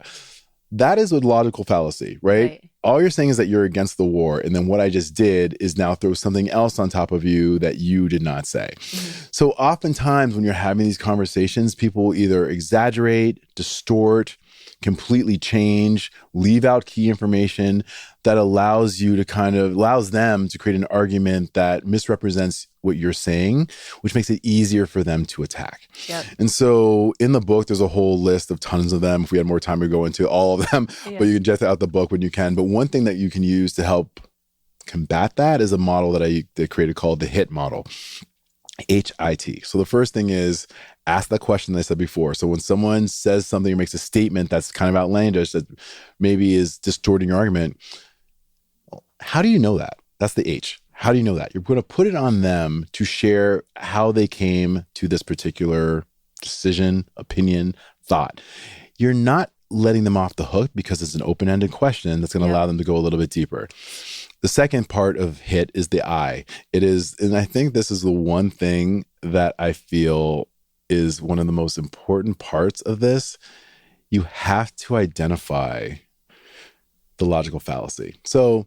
That is a logical fallacy, right? All you're saying is that you're against the war. And then what I just did is now throw something else on top of you that you did not say. Mm-hmm. So oftentimes when you're having these conversations, people either exaggerate, distort, completely change, leave out key information that allows them to create an argument that misrepresents what you're saying, which makes it easier for them to attack. Yep. And so in the book, there's a whole list of tons of them. If we had more time, we'd go into all of them, but you can check out the book when you can. But one thing that you can use to help combat that is a model that I created called the HIT model. HIT. So the first thing is ask that question that I said before. So when someone says something or makes a statement that's kind of outlandish, that maybe is distorting your argument, how do you know that? That's the H. How do you know that? You're going to put it on them to share how they came to this particular decision, opinion, thought. You're not letting them off the hook because it's an open-ended question that's going to allow them to go a little bit deeper. The second part of HIT is the I. It is, and I think this is the one thing that I feel is one of the most important parts of this. You have to identify the logical fallacy. So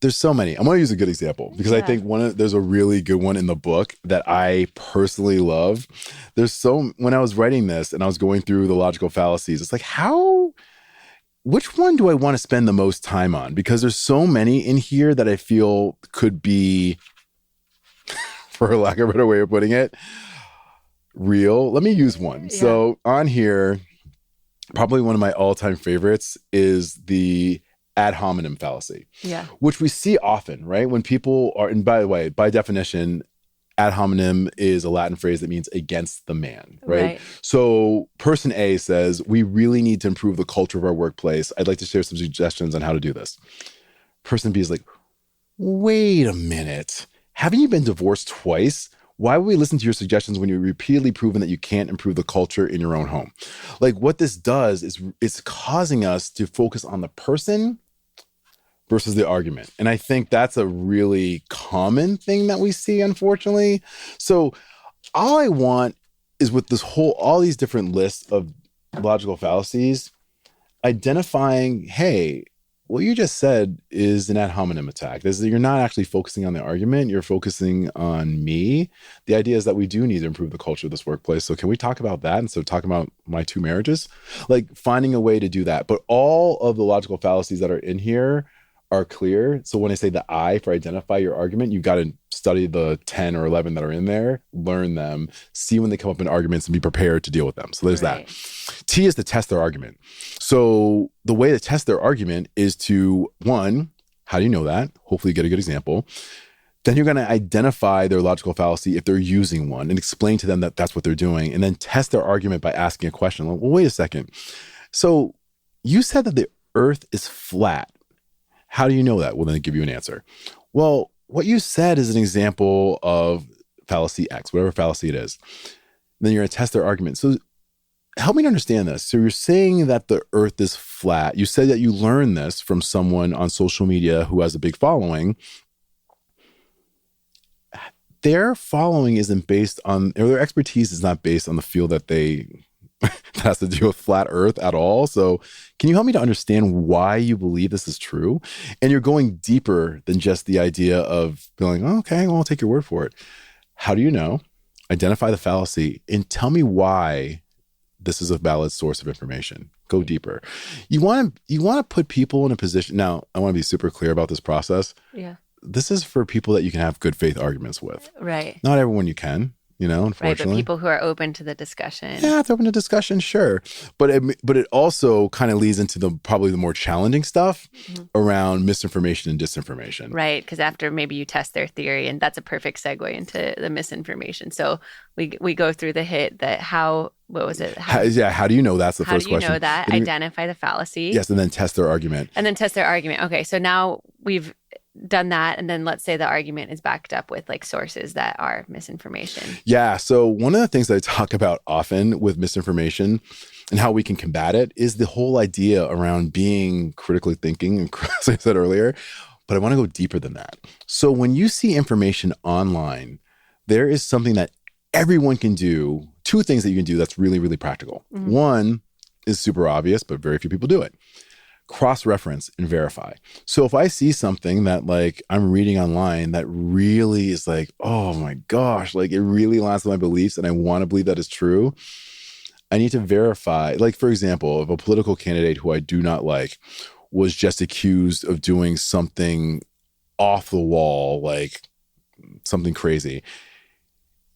there's so many. I'm going to use a good example because I think there's a really good one in the book that I personally love. When I was writing this and I was going through the logical fallacies, it's like, which one do I want to spend the most time on? Because there's so many in here that I feel could be, for lack of a better way of putting it, real. Let me use one. So on here, probably one of my all-time favorites is the ad hominem fallacy, which we see often, right? When people are, and by the way, by definition, ad hominem is a Latin phrase that means against the man, right? So person A says, we really need to improve the culture of our workplace. I'd like to share some suggestions on how to do this. Person B is like, wait a minute. Haven't you been divorced twice? Why would we listen to your suggestions when you've repeatedly proven that you can't improve the culture in your own home? Like what this does is it's causing us to focus on the person versus the argument. And I think that's a really common thing that we see, unfortunately. So all I want is with this all these different lists of logical fallacies, identifying, hey, what you just said is an ad hominem attack. You're not actually focusing on the argument. You're focusing on me. The idea is that we do need to improve the culture of this workplace. So can we talk about that instead of talking about my 2 marriages? Like finding a way to do that. But all of the logical fallacies that are in here are clear. So when I say the I for identify your argument, you've got to study the 10 or 11 that are in there, learn them, see when they come up in arguments and be prepared to deal with them. So there's that. T is to test their argument. So the way to test their argument is to, one, how do you know that? Hopefully you get a good example. Then you're going to identify their logical fallacy if they're using one and explain to them that that's what they're doing. And then test their argument by asking a question. Like, well, wait a second. So you said that the earth is flat. How do you know that? Well, then they give you an answer. Well, what you said is an example of fallacy X, whatever fallacy it is. Then you're going to test their argument. So help me to understand this. So you're saying that the earth is flat. You said that you learned this from someone on social media who has a big following. Their following isn't based on, or their expertise is not based on the field that that has to do with flat earth at all. So can you help me to understand why you believe this is true? And you're going deeper than just the idea of being like, oh, okay, well, I'll take your word for it. How do you know? Identify the fallacy and tell me why this is a valid source of information. Go deeper. You want to put people in a position. Now, I want to be super clear about this process. Yeah. This is for people that you can have good faith arguments with. Right. Not everyone you can. Unfortunately. Right, but people who are open to the discussion. Yeah, it's open to discussion, sure. But it also kind of leads into probably the more challenging stuff around misinformation and disinformation. Right, because after maybe you test their theory, and that's a perfect segue into the misinformation. So we go through the hit that what was it? How do you know that's the first question? How do you know that? Identify the fallacy. Yes, and then test their argument. Okay, so now we've done that, and then let's say the argument is backed up with like sources that are misinformation. Yeah, so one of the things that I talk about often with misinformation and how we can combat it is the whole idea around being critically thinking, as I said earlier, but I want to go deeper than that. So when you see information online, there is something that everyone can do, 2 things that you can do that's really, really practical. One is super obvious, but very few people do it. Cross-reference and verify. So if I see something that like I'm reading online that really is like, oh my gosh, like it really lines with my beliefs and I want to believe that is true, I need to verify. Like, for example, if a political candidate who I do not like was just accused of doing something off the wall, like something crazy,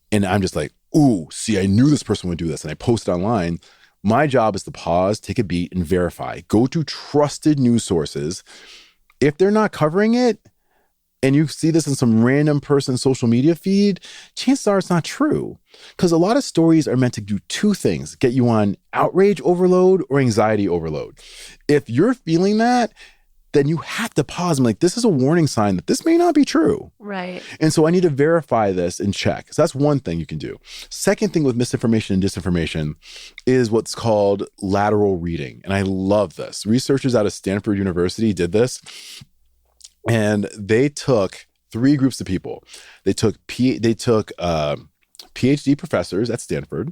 and I'm just like, ooh, see, I knew this person would do this, and I post it online. My job is to pause, take a beat, and verify. Go to trusted news sources. If they're not covering it, and you see this in some random person's social media feed, chances are it's not true. Because a lot of stories are meant to do 2 things: get you on outrage overload or anxiety overload. If you're feeling that, then you have to pause. I'm like, this is a warning sign that this may not be true. Right. And so I need to verify this and check. So that's one thing you can do. Second thing with misinformation and disinformation is what's called lateral reading. And I love this. Researchers out of Stanford University did this. And they took 3 groups of people. They took PhD professors at Stanford.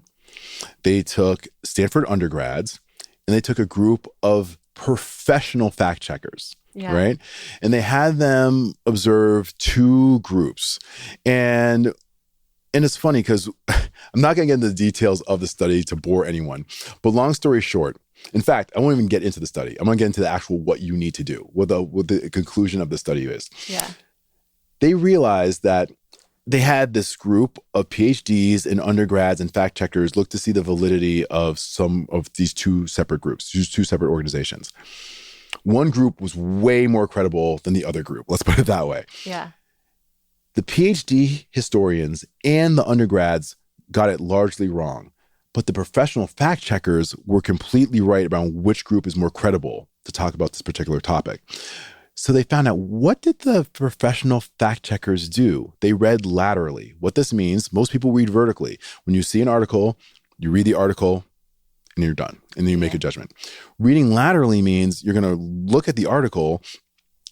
They took Stanford undergrads. And they took a group of professional fact checkers, right? And they had them observe 2 groups. And it's funny because I'm not going to get into the details of the study to bore anyone. But long story short, in fact, I won't even get into the study. I'm going to get into the actual what you need to do, what the conclusion of the study is. Yeah. They realized that they had this group of PhDs and undergrads and fact checkers look to see the validity of some of these two separate groups, these two separate organizations. One group was way more credible than the other group. Let's put it that way. Yeah. The PhD historians and the undergrads got it largely wrong, but the professional fact checkers were completely right about which group is more credible to talk about this particular topic. So they found out, what did the professional fact checkers do? They read laterally. What this means, most people read vertically. When you see an article, you read the article and you're done. And then you make a judgment. Reading laterally means you're going to look at the article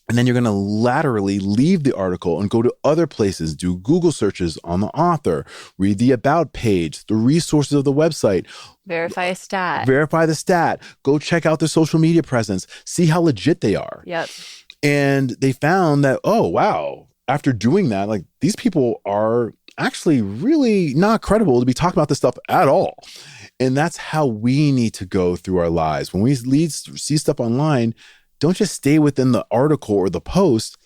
and then you're going to laterally leave the article and go to other places, do Google searches on the author, read the about page, the resources of the website. Verify a stat. Verify the stat. Go check out their social media presence. See how legit they are. Yep. And they found that, oh, wow, after doing that, like, these people are actually really not credible to be talking about this stuff at all. And that's how we need to go through our lives. When we see stuff online, don't just stay within the article or the post.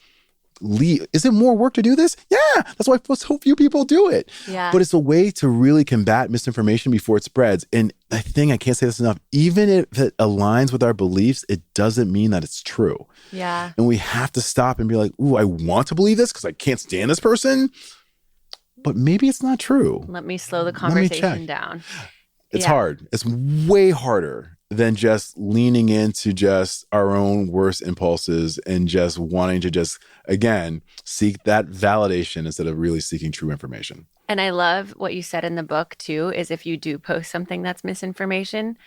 Is it more work to do this? Yeah, that's why so few people do it. Yeah. But it's a way to really combat misinformation before it spreads. And I think, I can't say this enough, even if it aligns with our beliefs, it doesn't mean that it's true. Yeah. And we have to stop and be like, ooh, I want to believe this because I can't stand this person, but maybe it's not true. Let me slow the conversation down. It's hard. It's way harder than just leaning into just our own worst impulses and just wanting to just, again, seek that validation instead of really seeking true information. And I love what you said in the book too, is if you do post something that's misinformation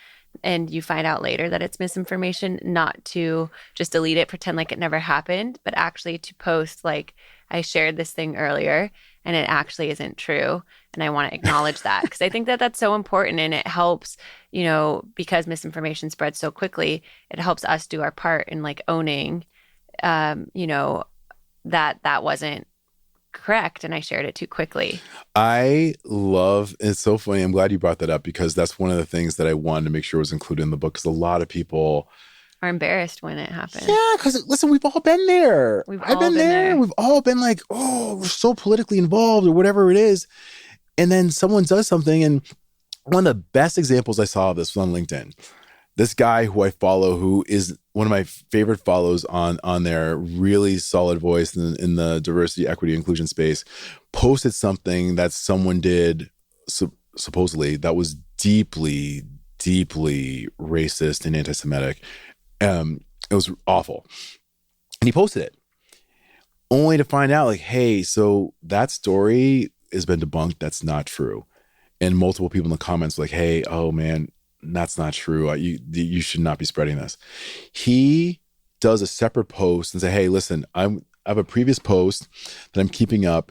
and you find out later that it's misinformation, not to just delete it, pretend like it never happened, but actually to post like, I shared this thing earlier and it actually isn't true. And I want to acknowledge that because I think that that's so important, and it helps, you know, because misinformation spreads so quickly, it helps us do our part in like owning, you know, that wasn't correct and I shared it too quickly. It's so funny. I'm glad you brought that up because that's one of the things that I wanted to make sure was included in the book, because a lot of people are embarrassed when it happens. Yeah, because listen, we've all been there. I've been there. We've all been like, oh, we're so politically involved or whatever it is. And then someone does something. And one of the best examples I saw of this was on LinkedIn. This guy who I follow, who is one of my favorite follows on their really solid voice in the diversity, equity, inclusion space, posted something that someone did supposedly that was deeply, deeply racist and anti-Semitic. It was awful. And he posted it only to find out like, hey, so that story has been debunked. That's not true. And multiple people in the comments were like, hey, oh man, that's not true. You should not be spreading this. He does a separate post and say, hey, listen, I have a previous post that I'm keeping up,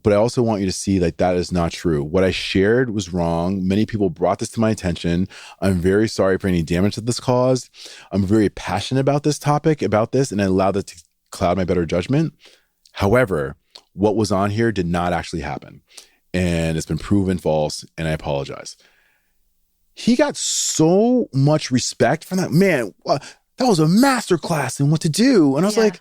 but I also want you to see like that is not true. What I shared was wrong. Many people brought this to my attention. I'm very sorry for any damage that this caused. I'm very passionate about this topic, about this, and I allowed it to cloud my better judgment. However, what was on here did not actually happen. And it's been proven false, and I apologize. He got so much respect from that. Man, that was a masterclass in what to do. And I was like,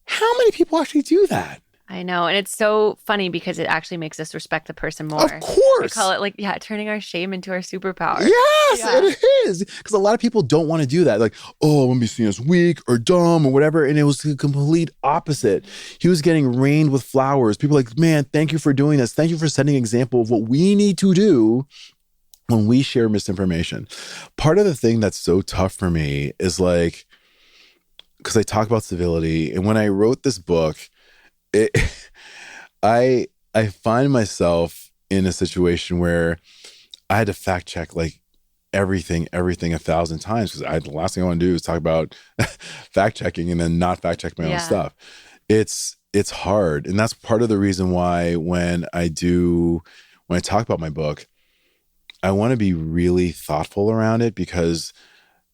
how many people actually do that? I know. And it's so funny because it actually makes us respect the person more. Of course. We call it like, turning our shame into our superpower. Yes, it is. Because a lot of people don't want to do that. Like, oh, I'm going to be seen as weak or dumb or whatever. And it was the complete opposite. He was getting rained with flowers. People were like, man, thank you for doing this. Thank you for setting an example of what we need to do when we share misinformation. Part of the thing that's so tough for me is like, because I talk about civility. And when I wrote this book, I find myself in a situation where I had to fact check like everything 1,000 times because the last thing I want to do is talk about fact checking and then not fact check my own stuff. It's hard, and that's part of the reason why when I talk about my book, I want to be really thoughtful around it because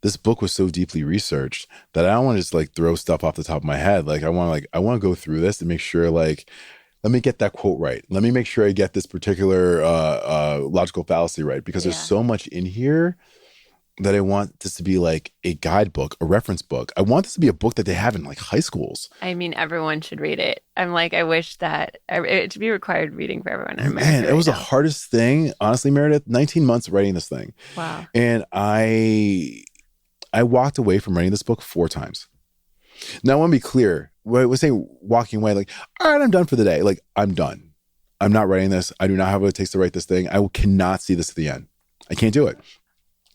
this book was so deeply researched that I don't want to just like throw stuff off the top of my head. Like I want to go through this and make sure like, let me get that quote right. Let me make sure I get this particular logical fallacy right because there's so much in here that I want this to be like a guidebook, a reference book. I want this to be a book that they have in like high schools. I mean, everyone should read it. I'm like, I wish that it should be required reading for everyone in America. Man, it was the hardest thing, honestly, Meredith. 19 months writing this thing. Wow. And I walked away from writing this book 4 times. Now, I want to be clear. When I was saying walking away, like, all right, I'm done for the day. Like, I'm done. I'm not writing this. I do not have what it takes to write this thing. I cannot see this to the end. I can't do it.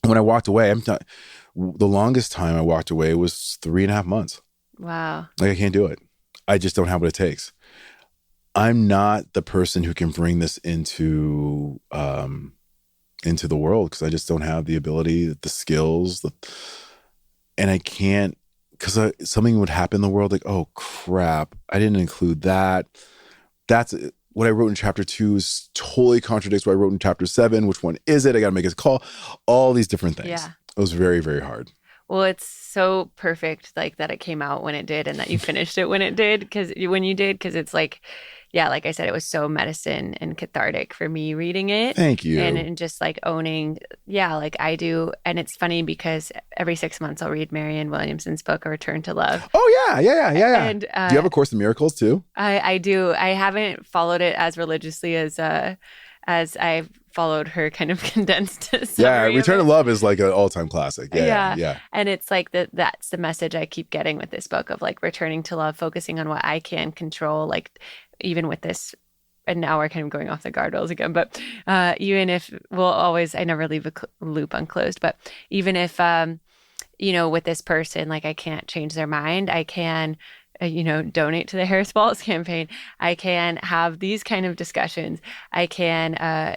And when I walked away, I'm not. The longest time I walked away was 3.5 months. Wow. Like, I can't do it. I just don't have what it takes. I'm not the person who can bring this into the world because I just don't have the ability, the skills, and I can't, because something would happen in the world like, oh crap, I didn't include that. That's what I wrote in chapter 2 is totally contradicts what I wrote in chapter 7. Which one is it? I got to make a call. All these different things. Yeah. It was very, very hard. Well, it's so perfect, like that it came out when it did and that you finished it when it did, because it's like, yeah, like I said, it was so medicine and cathartic for me reading it. Thank you. And just like owning, yeah, like I do. And it's funny because every 6 months I'll read Marianne Williamson's book, A Return to Love. Oh, yeah. And, do you have a Course in Miracles too? I do. I haven't followed it as religiously as I've followed her kind of condensed summary. Yeah, Return to Love is like an all-time classic. Yeah. And it's like that's the message I keep getting with this book of like returning to love, focusing on what I can control, like even with this, and now we're kind of going off the guardrails again, but even if I never leave a loop unclosed, but even if, with this person, like I can't change their mind, I can donate to the Harris Balls campaign. I can have these kind of discussions. I can,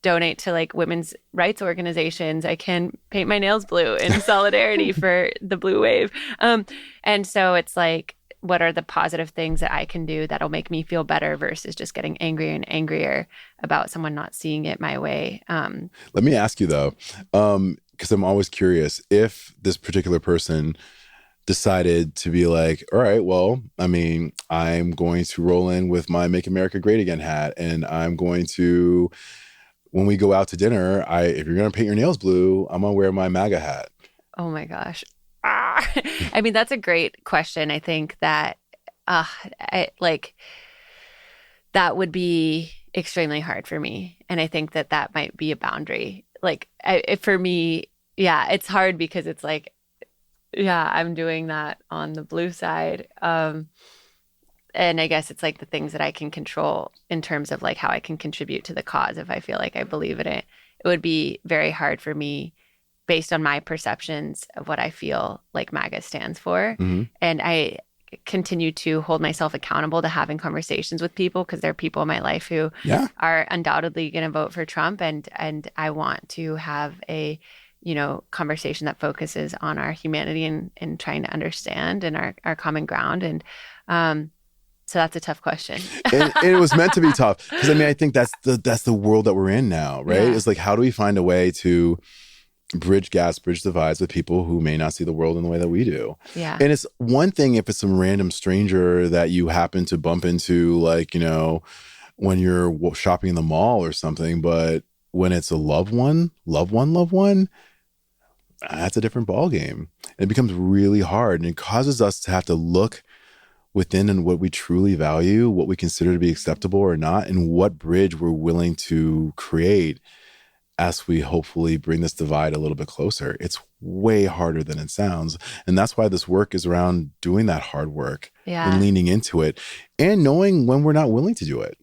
donate to like women's rights organizations. I can paint my nails blue in solidarity for the blue wave. And so it's like, what are the positive things that I can do that'll make me feel better versus just getting angrier and angrier about someone not seeing it my way? Let me ask you though, because I'm always curious if this particular person decided to be like, all right, well, I mean, I'm going to roll in with my Make America Great Again hat. And I'm going to, when we go out to dinner, if you're going to paint your nails blue, I'm going to wear my MAGA hat. Oh my gosh. I mean, that's a great question. I think that, that would be extremely hard for me. And I think that might be a boundary. Like for me, yeah, it's hard because it's like, yeah, I'm doing that on the blue side. And I guess it's like the things that I can control in terms of like how I can contribute to the cause. If I feel like I believe in it, it would be very hard for me based on my perceptions of what I feel like MAGA stands for. Mm-hmm. And I continue to hold myself accountable to having conversations with people because there are people in my life who are undoubtedly going to vote for Trump. And I want to have a conversation that focuses on our humanity and trying to understand and our common ground. And so that's a tough question. and it was meant to be tough because I mean, I think that's the world that we're in now, right? Yeah. It's like, how do we find a way to bridge gaps, bridge divides with people who may not see the world in the way that we do? Yeah. And it's one thing if it's some random stranger that you happen to bump into, like, when you're shopping in the mall or something, but when it's a loved one, that's a different ballgame. It becomes really hard and it causes us to have to look within and what we truly value, what we consider to be acceptable or not, and what bridge we're willing to create as we hopefully bring this divide a little bit closer. It's way harder than it sounds. And that's why this work is around doing that hard work and leaning into it and knowing when we're not willing to do it.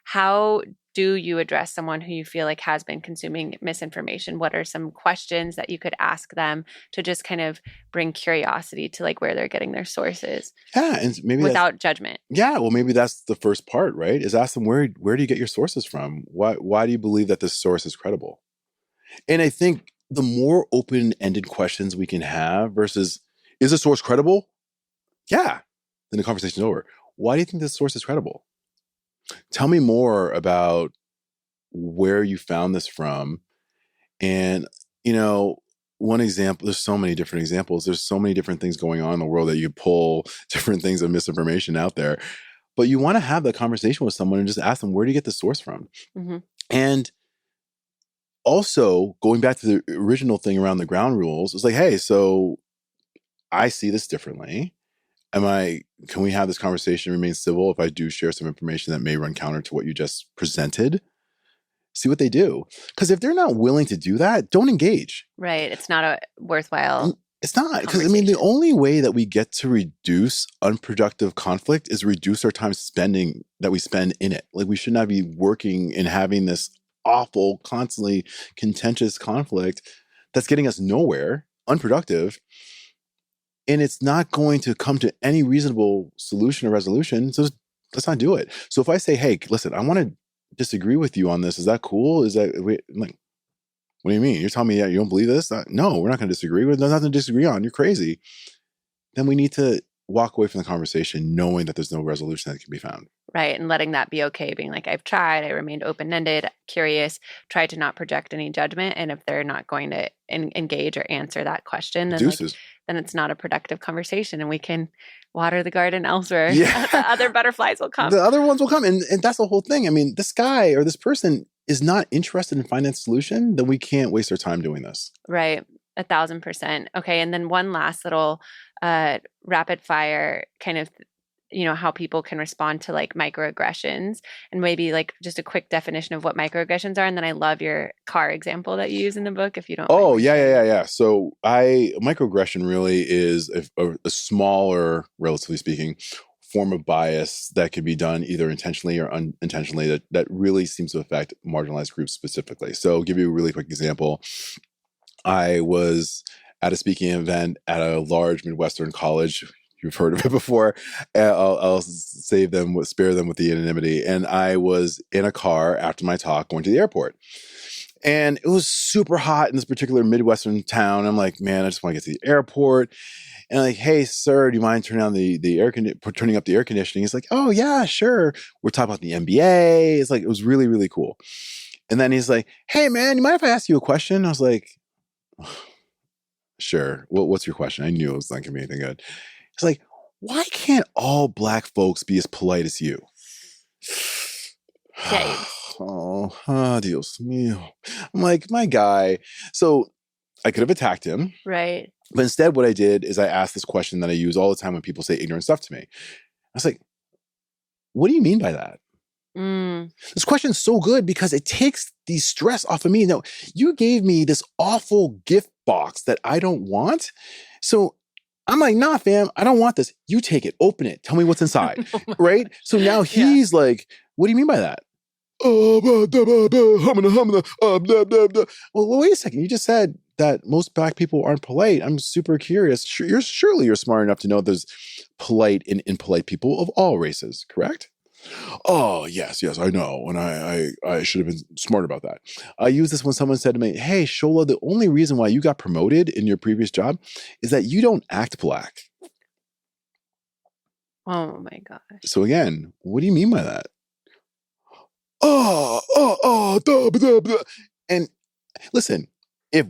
How do you address someone who you feel like has been consuming misinformation? What are some questions that you could ask them to just kind of bring curiosity to like where they're getting their sources? Yeah, and maybe without judgment. Yeah, well, maybe that's the first part, right? Is ask them where do you get your sources from? Why do you believe that this source is credible? And I think the more open-ended questions we can have versus, is the source credible? Yeah. Then the conversation's over. Why do you think this source is credible? Tell me more about where you found this from. And, one example, there's so many different examples. There's so many different things going on in the world that you pull different things of misinformation out there. But you want to have that conversation with someone and just ask them, where do you get the source from? Mm-hmm. And also, going back to the original thing around the ground rules, it's like, hey, so I see this differently. Can we have this conversation remain civil if I do share some information that may run counter to what you just presented? See what they do. Because if they're not willing to do that, don't engage. Right. It's not a worthwhile. It's not. Because, I mean, the only way that we get to reduce unproductive conflict is reduce our time spending that we spend in it. Like, we should not be working and having this awful, constantly contentious conflict that's getting us nowhere, unproductive. And it's not going to come to any reasonable solution or resolution. So let's not do it. So if I say, hey, listen, I want to disagree with you on this. Is that cool? Like, what do you mean? You're telling me you don't believe this? No, we're not going to disagree. There's nothing to disagree on. You're crazy. Then we need to walk away from the conversation knowing that there's no resolution that can be found. Right. And letting that be okay. Being like, I've tried. I remained open-ended, curious, tried to not project any judgment. And if they're not going to engage or answer that question, then it's not a productive conversation, and we can water the garden elsewhere. Yeah. The other butterflies will come. The other ones will come. And that's the whole thing. I mean, this guy or this person is not interested in finding a solution, then we can't waste our time doing this. Right. 1,000%. Okay. And then one last little rapid fire kind of, how people can respond to like microaggressions, and maybe like just a quick definition of what microaggressions are. And then I love your car example that you use in the book, if you don't. Oh, yeah. So microaggression really is a smaller, relatively speaking, form of bias that can be done either intentionally or unintentionally that really seems to affect marginalized groups specifically. So I'll give you a really quick example. I was at a speaking event at a large Midwestern college. You've heard of it before. I'll spare them with the anonymity. And I was in a car after my talk going to the airport. And it was super hot in this particular Midwestern town. I'm like, man, I just want to get to the airport. And I'm like, hey, sir, do you mind turning on turning up the air conditioning? He's like, oh, yeah, sure. We're talking about the NBA. It's like, it was really, really cool. And then he's like, hey, man, you mind if I ask you a question? I was like, sure. What's your question? I knew it was not going to be anything good. It's like, why can't all Black folks be as polite as you? Dios mío. I'm like, my guy. So I could have attacked him. Right. But instead, what I did is I asked this question that I use all the time when people say ignorant stuff to me. I was like, what do you mean by that? This question's so good because it takes the stress off of me. Now, you gave me this awful gift box that I don't want. So I'm like, nah, fam, I don't want this. You take it, open it, tell me what's inside, right? So now he's like, what do you mean by that? Well, wait a second. You just said that most Black people aren't polite. I'm super curious. Surely you're smart enough to know there's polite and impolite people of all races, correct? Oh, yes, I know. And I should have been smart about that. I use this when someone said to me, hey, Shola, the only reason why you got promoted in your previous job is that you don't act Black. Oh my gosh. So again, what do you mean by that? And listen, if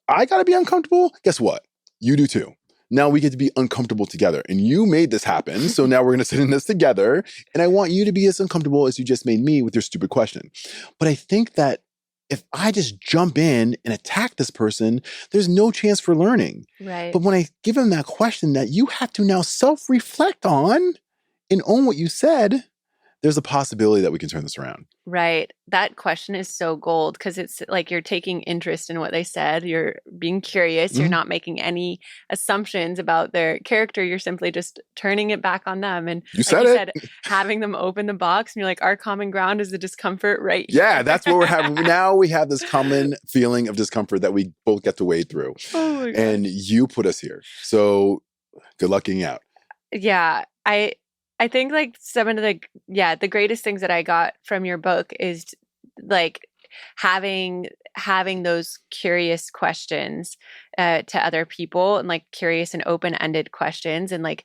I got to be uncomfortable, guess what? You do too. Now we get to be uncomfortable together. And you made this happen. So now we're going to sit in this together. And I want you to be as uncomfortable as you just made me with your stupid question. But I think that if I just jump in and attack this person, there's no chance for learning. Right. But when I give them that question that you have to now self-reflect on and own what you said, there's a possibility that we can turn this around. Right. That question is so gold because it's like you're taking interest in what they said. You're being curious. You're not making any assumptions about their character. You're simply just turning it back on them. And you said, having them open the box and you're like, our common ground is the discomfort, right? Yeah, that's what we're having. Now we have this common feeling of discomfort that we both get to wade through. Oh my God. And you put us here. So good luck getting out. Yeah. I think like some of the greatest things that I got from your book is like having those curious questions to other people and like curious and open-ended questions and like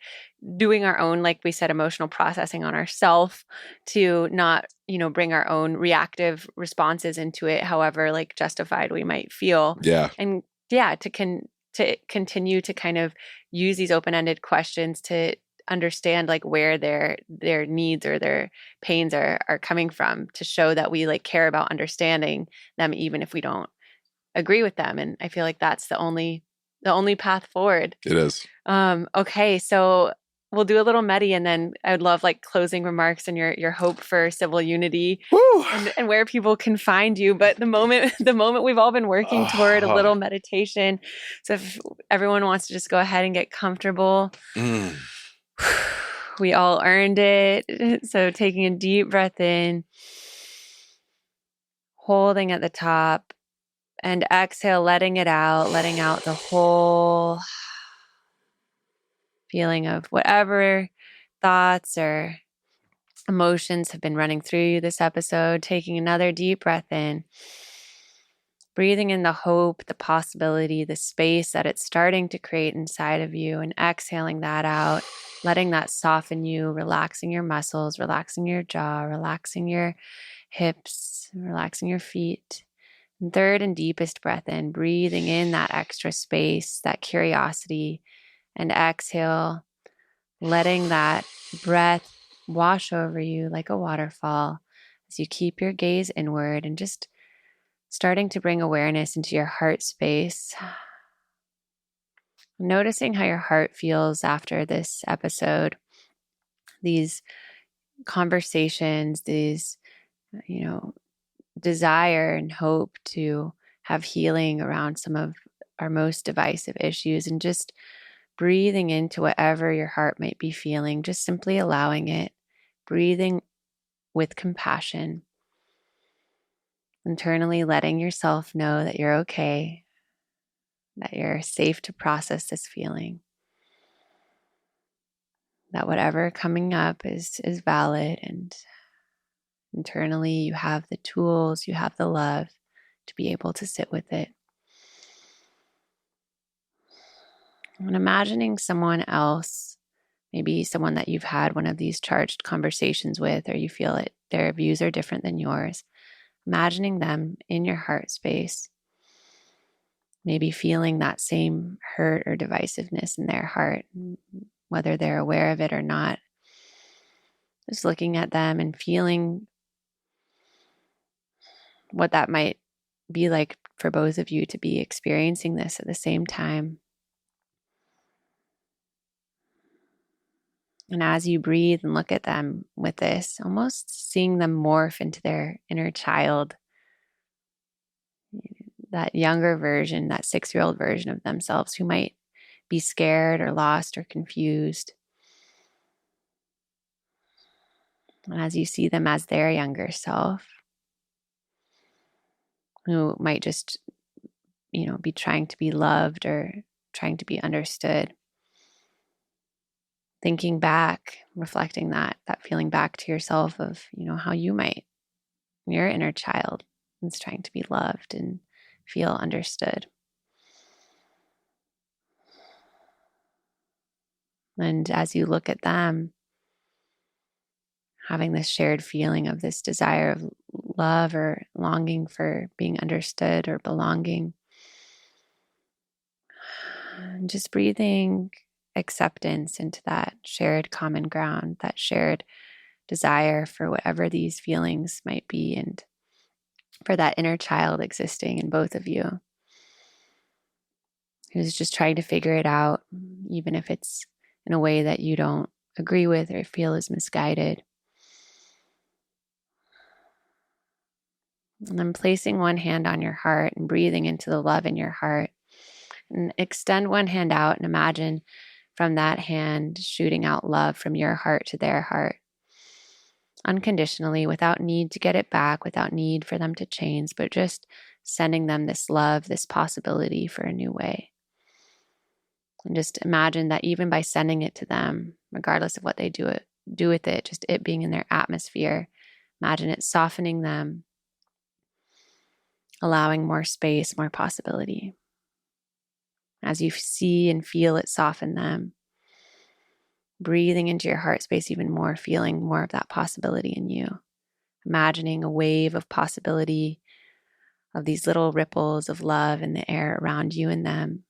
doing our own, like we said, emotional processing on ourselves to not, bring our own reactive responses into it, however like justified we might feel. Yeah. And yeah, to continue to kind of use these open-ended questions to understand like where their needs or their pains are coming from, to show that we like care about understanding them even if we don't agree with them. And I feel like that's the only path forward. It is. Okay, so we'll do a little medi, and then I would love like closing remarks and your hope for civil unity. Woo! And where people can find you. But the moment we've all been working toward a little meditation. So if everyone wants to just go ahead and get comfortable, we all earned it. So taking a deep breath in, holding at the top, and exhale, letting out the whole feeling of whatever thoughts or emotions have been running through you this episode. Taking another deep breath in, breathing in the hope, the possibility, the space that it's starting to create inside of you, and exhaling that out, letting that soften you, relaxing your muscles, relaxing your jaw, relaxing your hips, relaxing your feet. And third and deepest breath in, breathing in that extra space, that curiosity, and exhale, letting that breath wash over you like a waterfall as you keep your gaze inward and just starting to bring awareness into your heart space. Noticing how your heart feels after this episode, these conversations, these, desire and hope to have healing around some of our most divisive issues, and just breathing into whatever your heart might be feeling, just simply allowing it, breathing with compassion, internally letting yourself know that you're okay, that you're safe to process this feeling, that whatever coming up is valid, and internally you have the tools, you have the love to be able to sit with it. And imagining someone else, maybe someone that you've had one of these charged conversations with, or you feel it, their views are different than yours. Imagining them in your heart space, maybe feeling that same hurt or divisiveness in their heart, whether they're aware of it or not. Just looking at them and feeling what that might be like for both of you to be experiencing this at the same time. And as you breathe and look at them with this, almost seeing them morph into their inner child, that younger version, that 6-year-old version of themselves who might be scared or lost or confused. And as you see them as their younger self, who might just, be trying to be loved or trying to be understood. Thinking back, reflecting that feeling back to yourself of, how you might, your inner child is trying to be loved and feel understood. And as you look at them, having this shared feeling of this desire of love or longing for being understood or belonging, and just breathing acceptance into that shared common ground, that shared desire for whatever these feelings might be, and for that inner child existing in both of you, who's just trying to figure it out, even if it's in a way that you don't agree with or feel is misguided. And then placing one hand on your heart and breathing into the love in your heart. And extend one hand out and imagine from that hand shooting out love from your heart to their heart. Unconditionally, without need to get it back, without need for them to change, but just sending them this love, this possibility for a new way. And just imagine that even by sending it to them, regardless of what they do with it, just it being in their atmosphere, imagine it softening them, allowing more space, more possibility. As you see and feel it soften them, breathing into your heart space even more, feeling more of that possibility in you. Imagining a wave of possibility, of these little ripples of love in the air around you and them.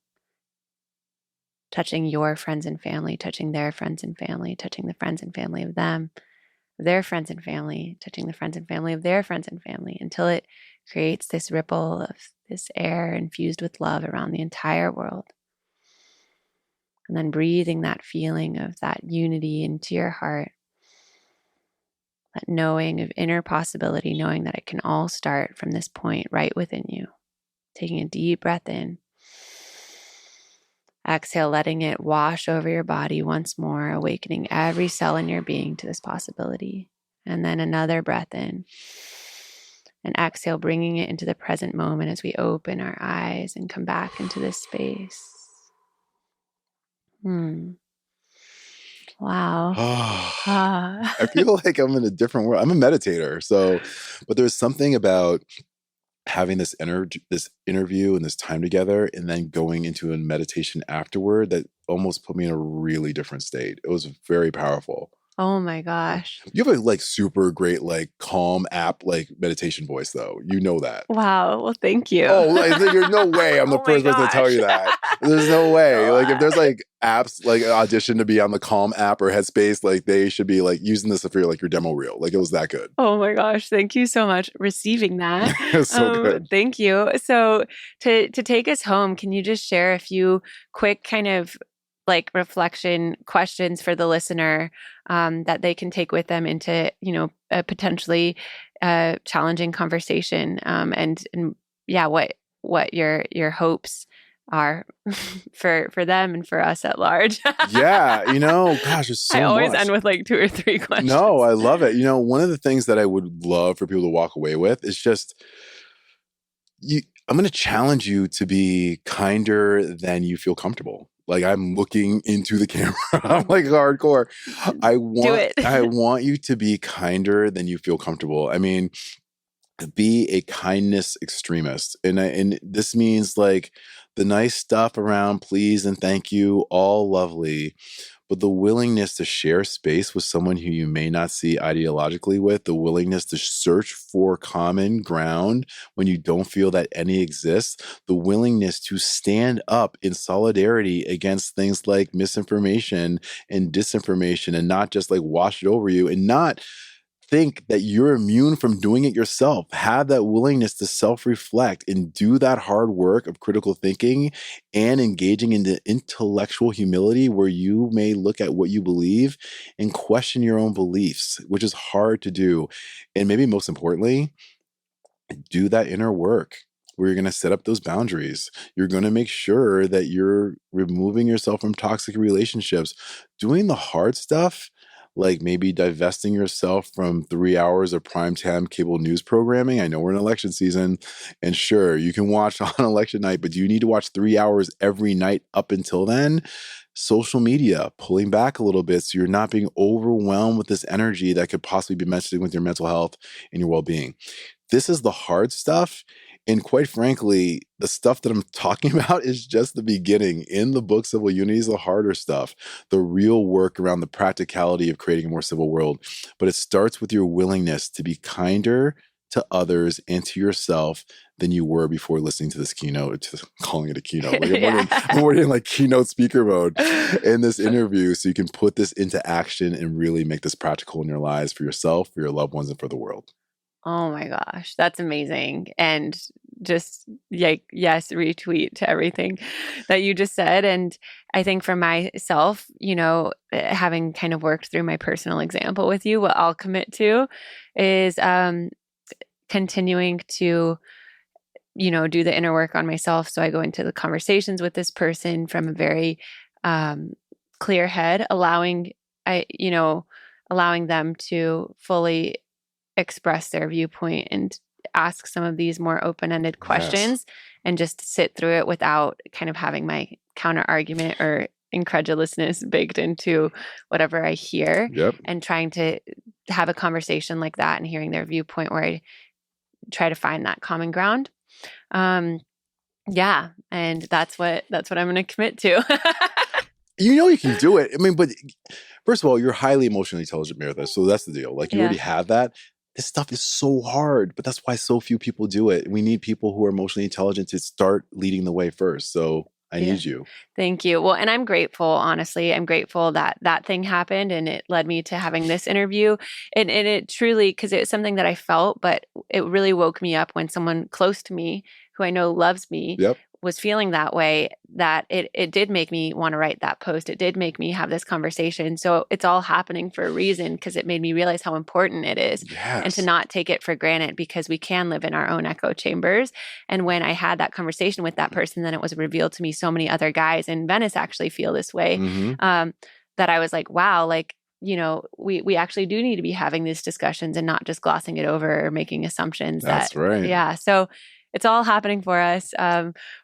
touching your friends and family, touching their friends and family, touching the friends and family of them, their friends and family, touching the friends and family of their friends and family, until it creates this ripple of this air infused with love around the entire world. And then breathing that feeling of that unity into your heart, that knowing of inner possibility, knowing that it can all start from this point right within you. Taking a deep breath in. Exhale, letting it wash over your body once more, awakening every cell in your being to this possibility. And then another breath in. And exhale, bringing it into the present moment as we open our eyes and come back into this space. Wow. I feel like I'm in a different world. I'm a meditator. But there's something about having this interview and this time together and then going into a meditation afterward that almost put me in a really different state. It was very powerful. Oh my gosh. You have a like super great, like calm app, like meditation voice though. You know that. Wow. Well, thank you. Oh, like, there's no way I'm the first person to tell you that. There's no way. Like if there's like apps like audition to be on the Calm app or Headspace, like they should be like using this for like your demo reel. Like it was that good. Oh my gosh. Thank you so much for receiving that. It's so good. Thank you. So to take us home, can you just share a few quick kind of like reflection questions for the listener that they can take with them into, a potentially challenging conversation, and yeah, what your hopes are for them and for us at large. Yeah, gosh, there's so much. I always end with like 2 or 3 questions. No, I love it. One of the things that I would love for people to walk away with is just I'm going to challenge you to be kinder than you feel comfortable. Like I'm looking into the camera. I'm like hardcore. I want you to be kinder than you feel comfortable. I mean, be a kindness extremist. And this means like the nice stuff around please and thank you, all lovely. But the willingness to share space with someone who you may not see ideologically with, the willingness to search for common ground when you don't feel that any exists, the willingness to stand up in solidarity against things like misinformation and disinformation and not just like wash it over you and not think that you're immune from doing it yourself. Have that willingness to self-reflect and do that hard work of critical thinking and engaging in the intellectual humility where you may look at what you believe and question your own beliefs, which is hard to do. And maybe most importantly, do that inner work where you're going to set up those boundaries. You're going to make sure that you're removing yourself from toxic relationships, doing the hard stuff, like maybe divesting yourself from 3 hours of primetime cable news programming. I know we're in election season, and sure, you can watch on election night, but do you need to watch 3 hours every night up until then? Social media, pulling back a little bit so you're not being overwhelmed with this energy that could possibly be messing with your mental health and your well-being. This is the hard stuff. And quite frankly, the stuff that I'm talking about is just the beginning. In the book, Civil Unity is the harder stuff, the real work around the practicality of creating a more civil world. But it starts with your willingness to be kinder to others and to yourself than you were before listening to this keynote, just calling it a keynote. Like I'm already in like keynote speaker mode in this interview so you can put this into action and really make this practical in your lives for yourself, for your loved ones, and for the world. Oh my gosh, that's amazing. And just yes, retweet to everything that you just said. And I think for myself, having kind of worked through my personal example with you, what I'll commit to is continuing to, do the inner work on myself. So I go into the conversations with this person from a very clear head, allowing them to fully express their viewpoint and ask some of these more open-ended questions, and just sit through it without kind of having my counter argument or incredulousness baked into whatever I hear. Yep. And trying to have a conversation like that and hearing their viewpoint where I try to find that common ground. Yeah. And that's what I'm going to commit to. You can do it. I mean, but first of all, you're highly emotionally intelligent, Meredith. So that's the deal. Like you already have that. This stuff is so hard, but that's why so few people do it. We need people who are emotionally intelligent to start leading the way first. So I need you. Thank you. Well, and I'm grateful, honestly. I'm grateful that that thing happened and it led me to having this interview. And it truly, because it was something that I felt, but it really woke me up when someone close to me, who I know loves me, was feeling that way, that it did make me want to write that post. It did make me have this conversation. So it's all happening for a reason, because it made me realize how important it is and to not take it for granted, because we can live in our own echo chambers. And when I had that conversation with that person, then it was revealed to me so many other guys in Venice actually feel this way, that I was like, wow, like, you know, we actually do need to be having these discussions and not just glossing it over or making assumptions. That's right. Yeah. So it's all happening for us.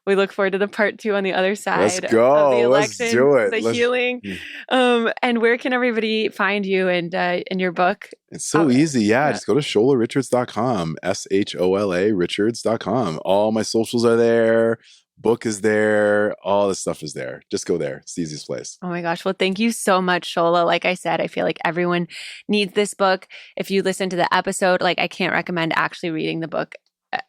We look forward to the part 2 on the other side. Let's go. Of the election, Let's do it. The healing. And where can everybody find you and in your book? It's so easy. Yeah. Just go to sholarichards.com, SHOLA Richards.com. All my socials are there. Book is there. All the stuff is there. Just go there. It's the easiest place. Oh my gosh. Well, thank you so much, Shola. Like I said, I feel like everyone needs this book. If you listen to the episode, like I can't recommend actually reading the book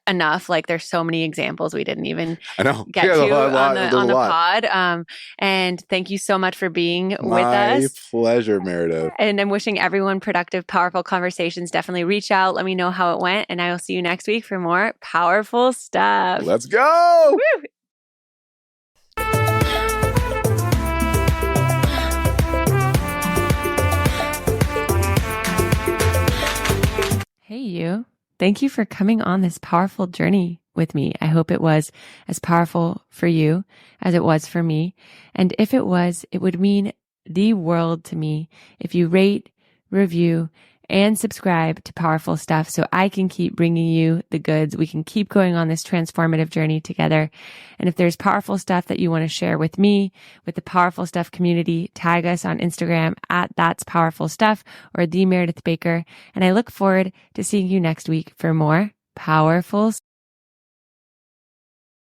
enough. Like there's so many examples we didn't even get to on the pod. And thank you so much for being with us. My pleasure, Meredith. And I'm wishing everyone productive, powerful conversations. Definitely reach out. Let me know how it went. And I will see you next week for more powerful stuff. Let's go. Woo! Hey, you. Thank you for coming on this powerful journey with me. I hope it was as powerful for you as it was for me. And if it was, it would mean the world to me if you rate, review, and subscribe to Powerful Stuff so I can keep bringing you the goods. We can keep going on this transformative journey together. And if there's powerful stuff that you want to share with me, with the Powerful Stuff community, tag us on Instagram at That's Powerful Stuff or The Meredith Baker. And I look forward to seeing you next week for more powerful stuff.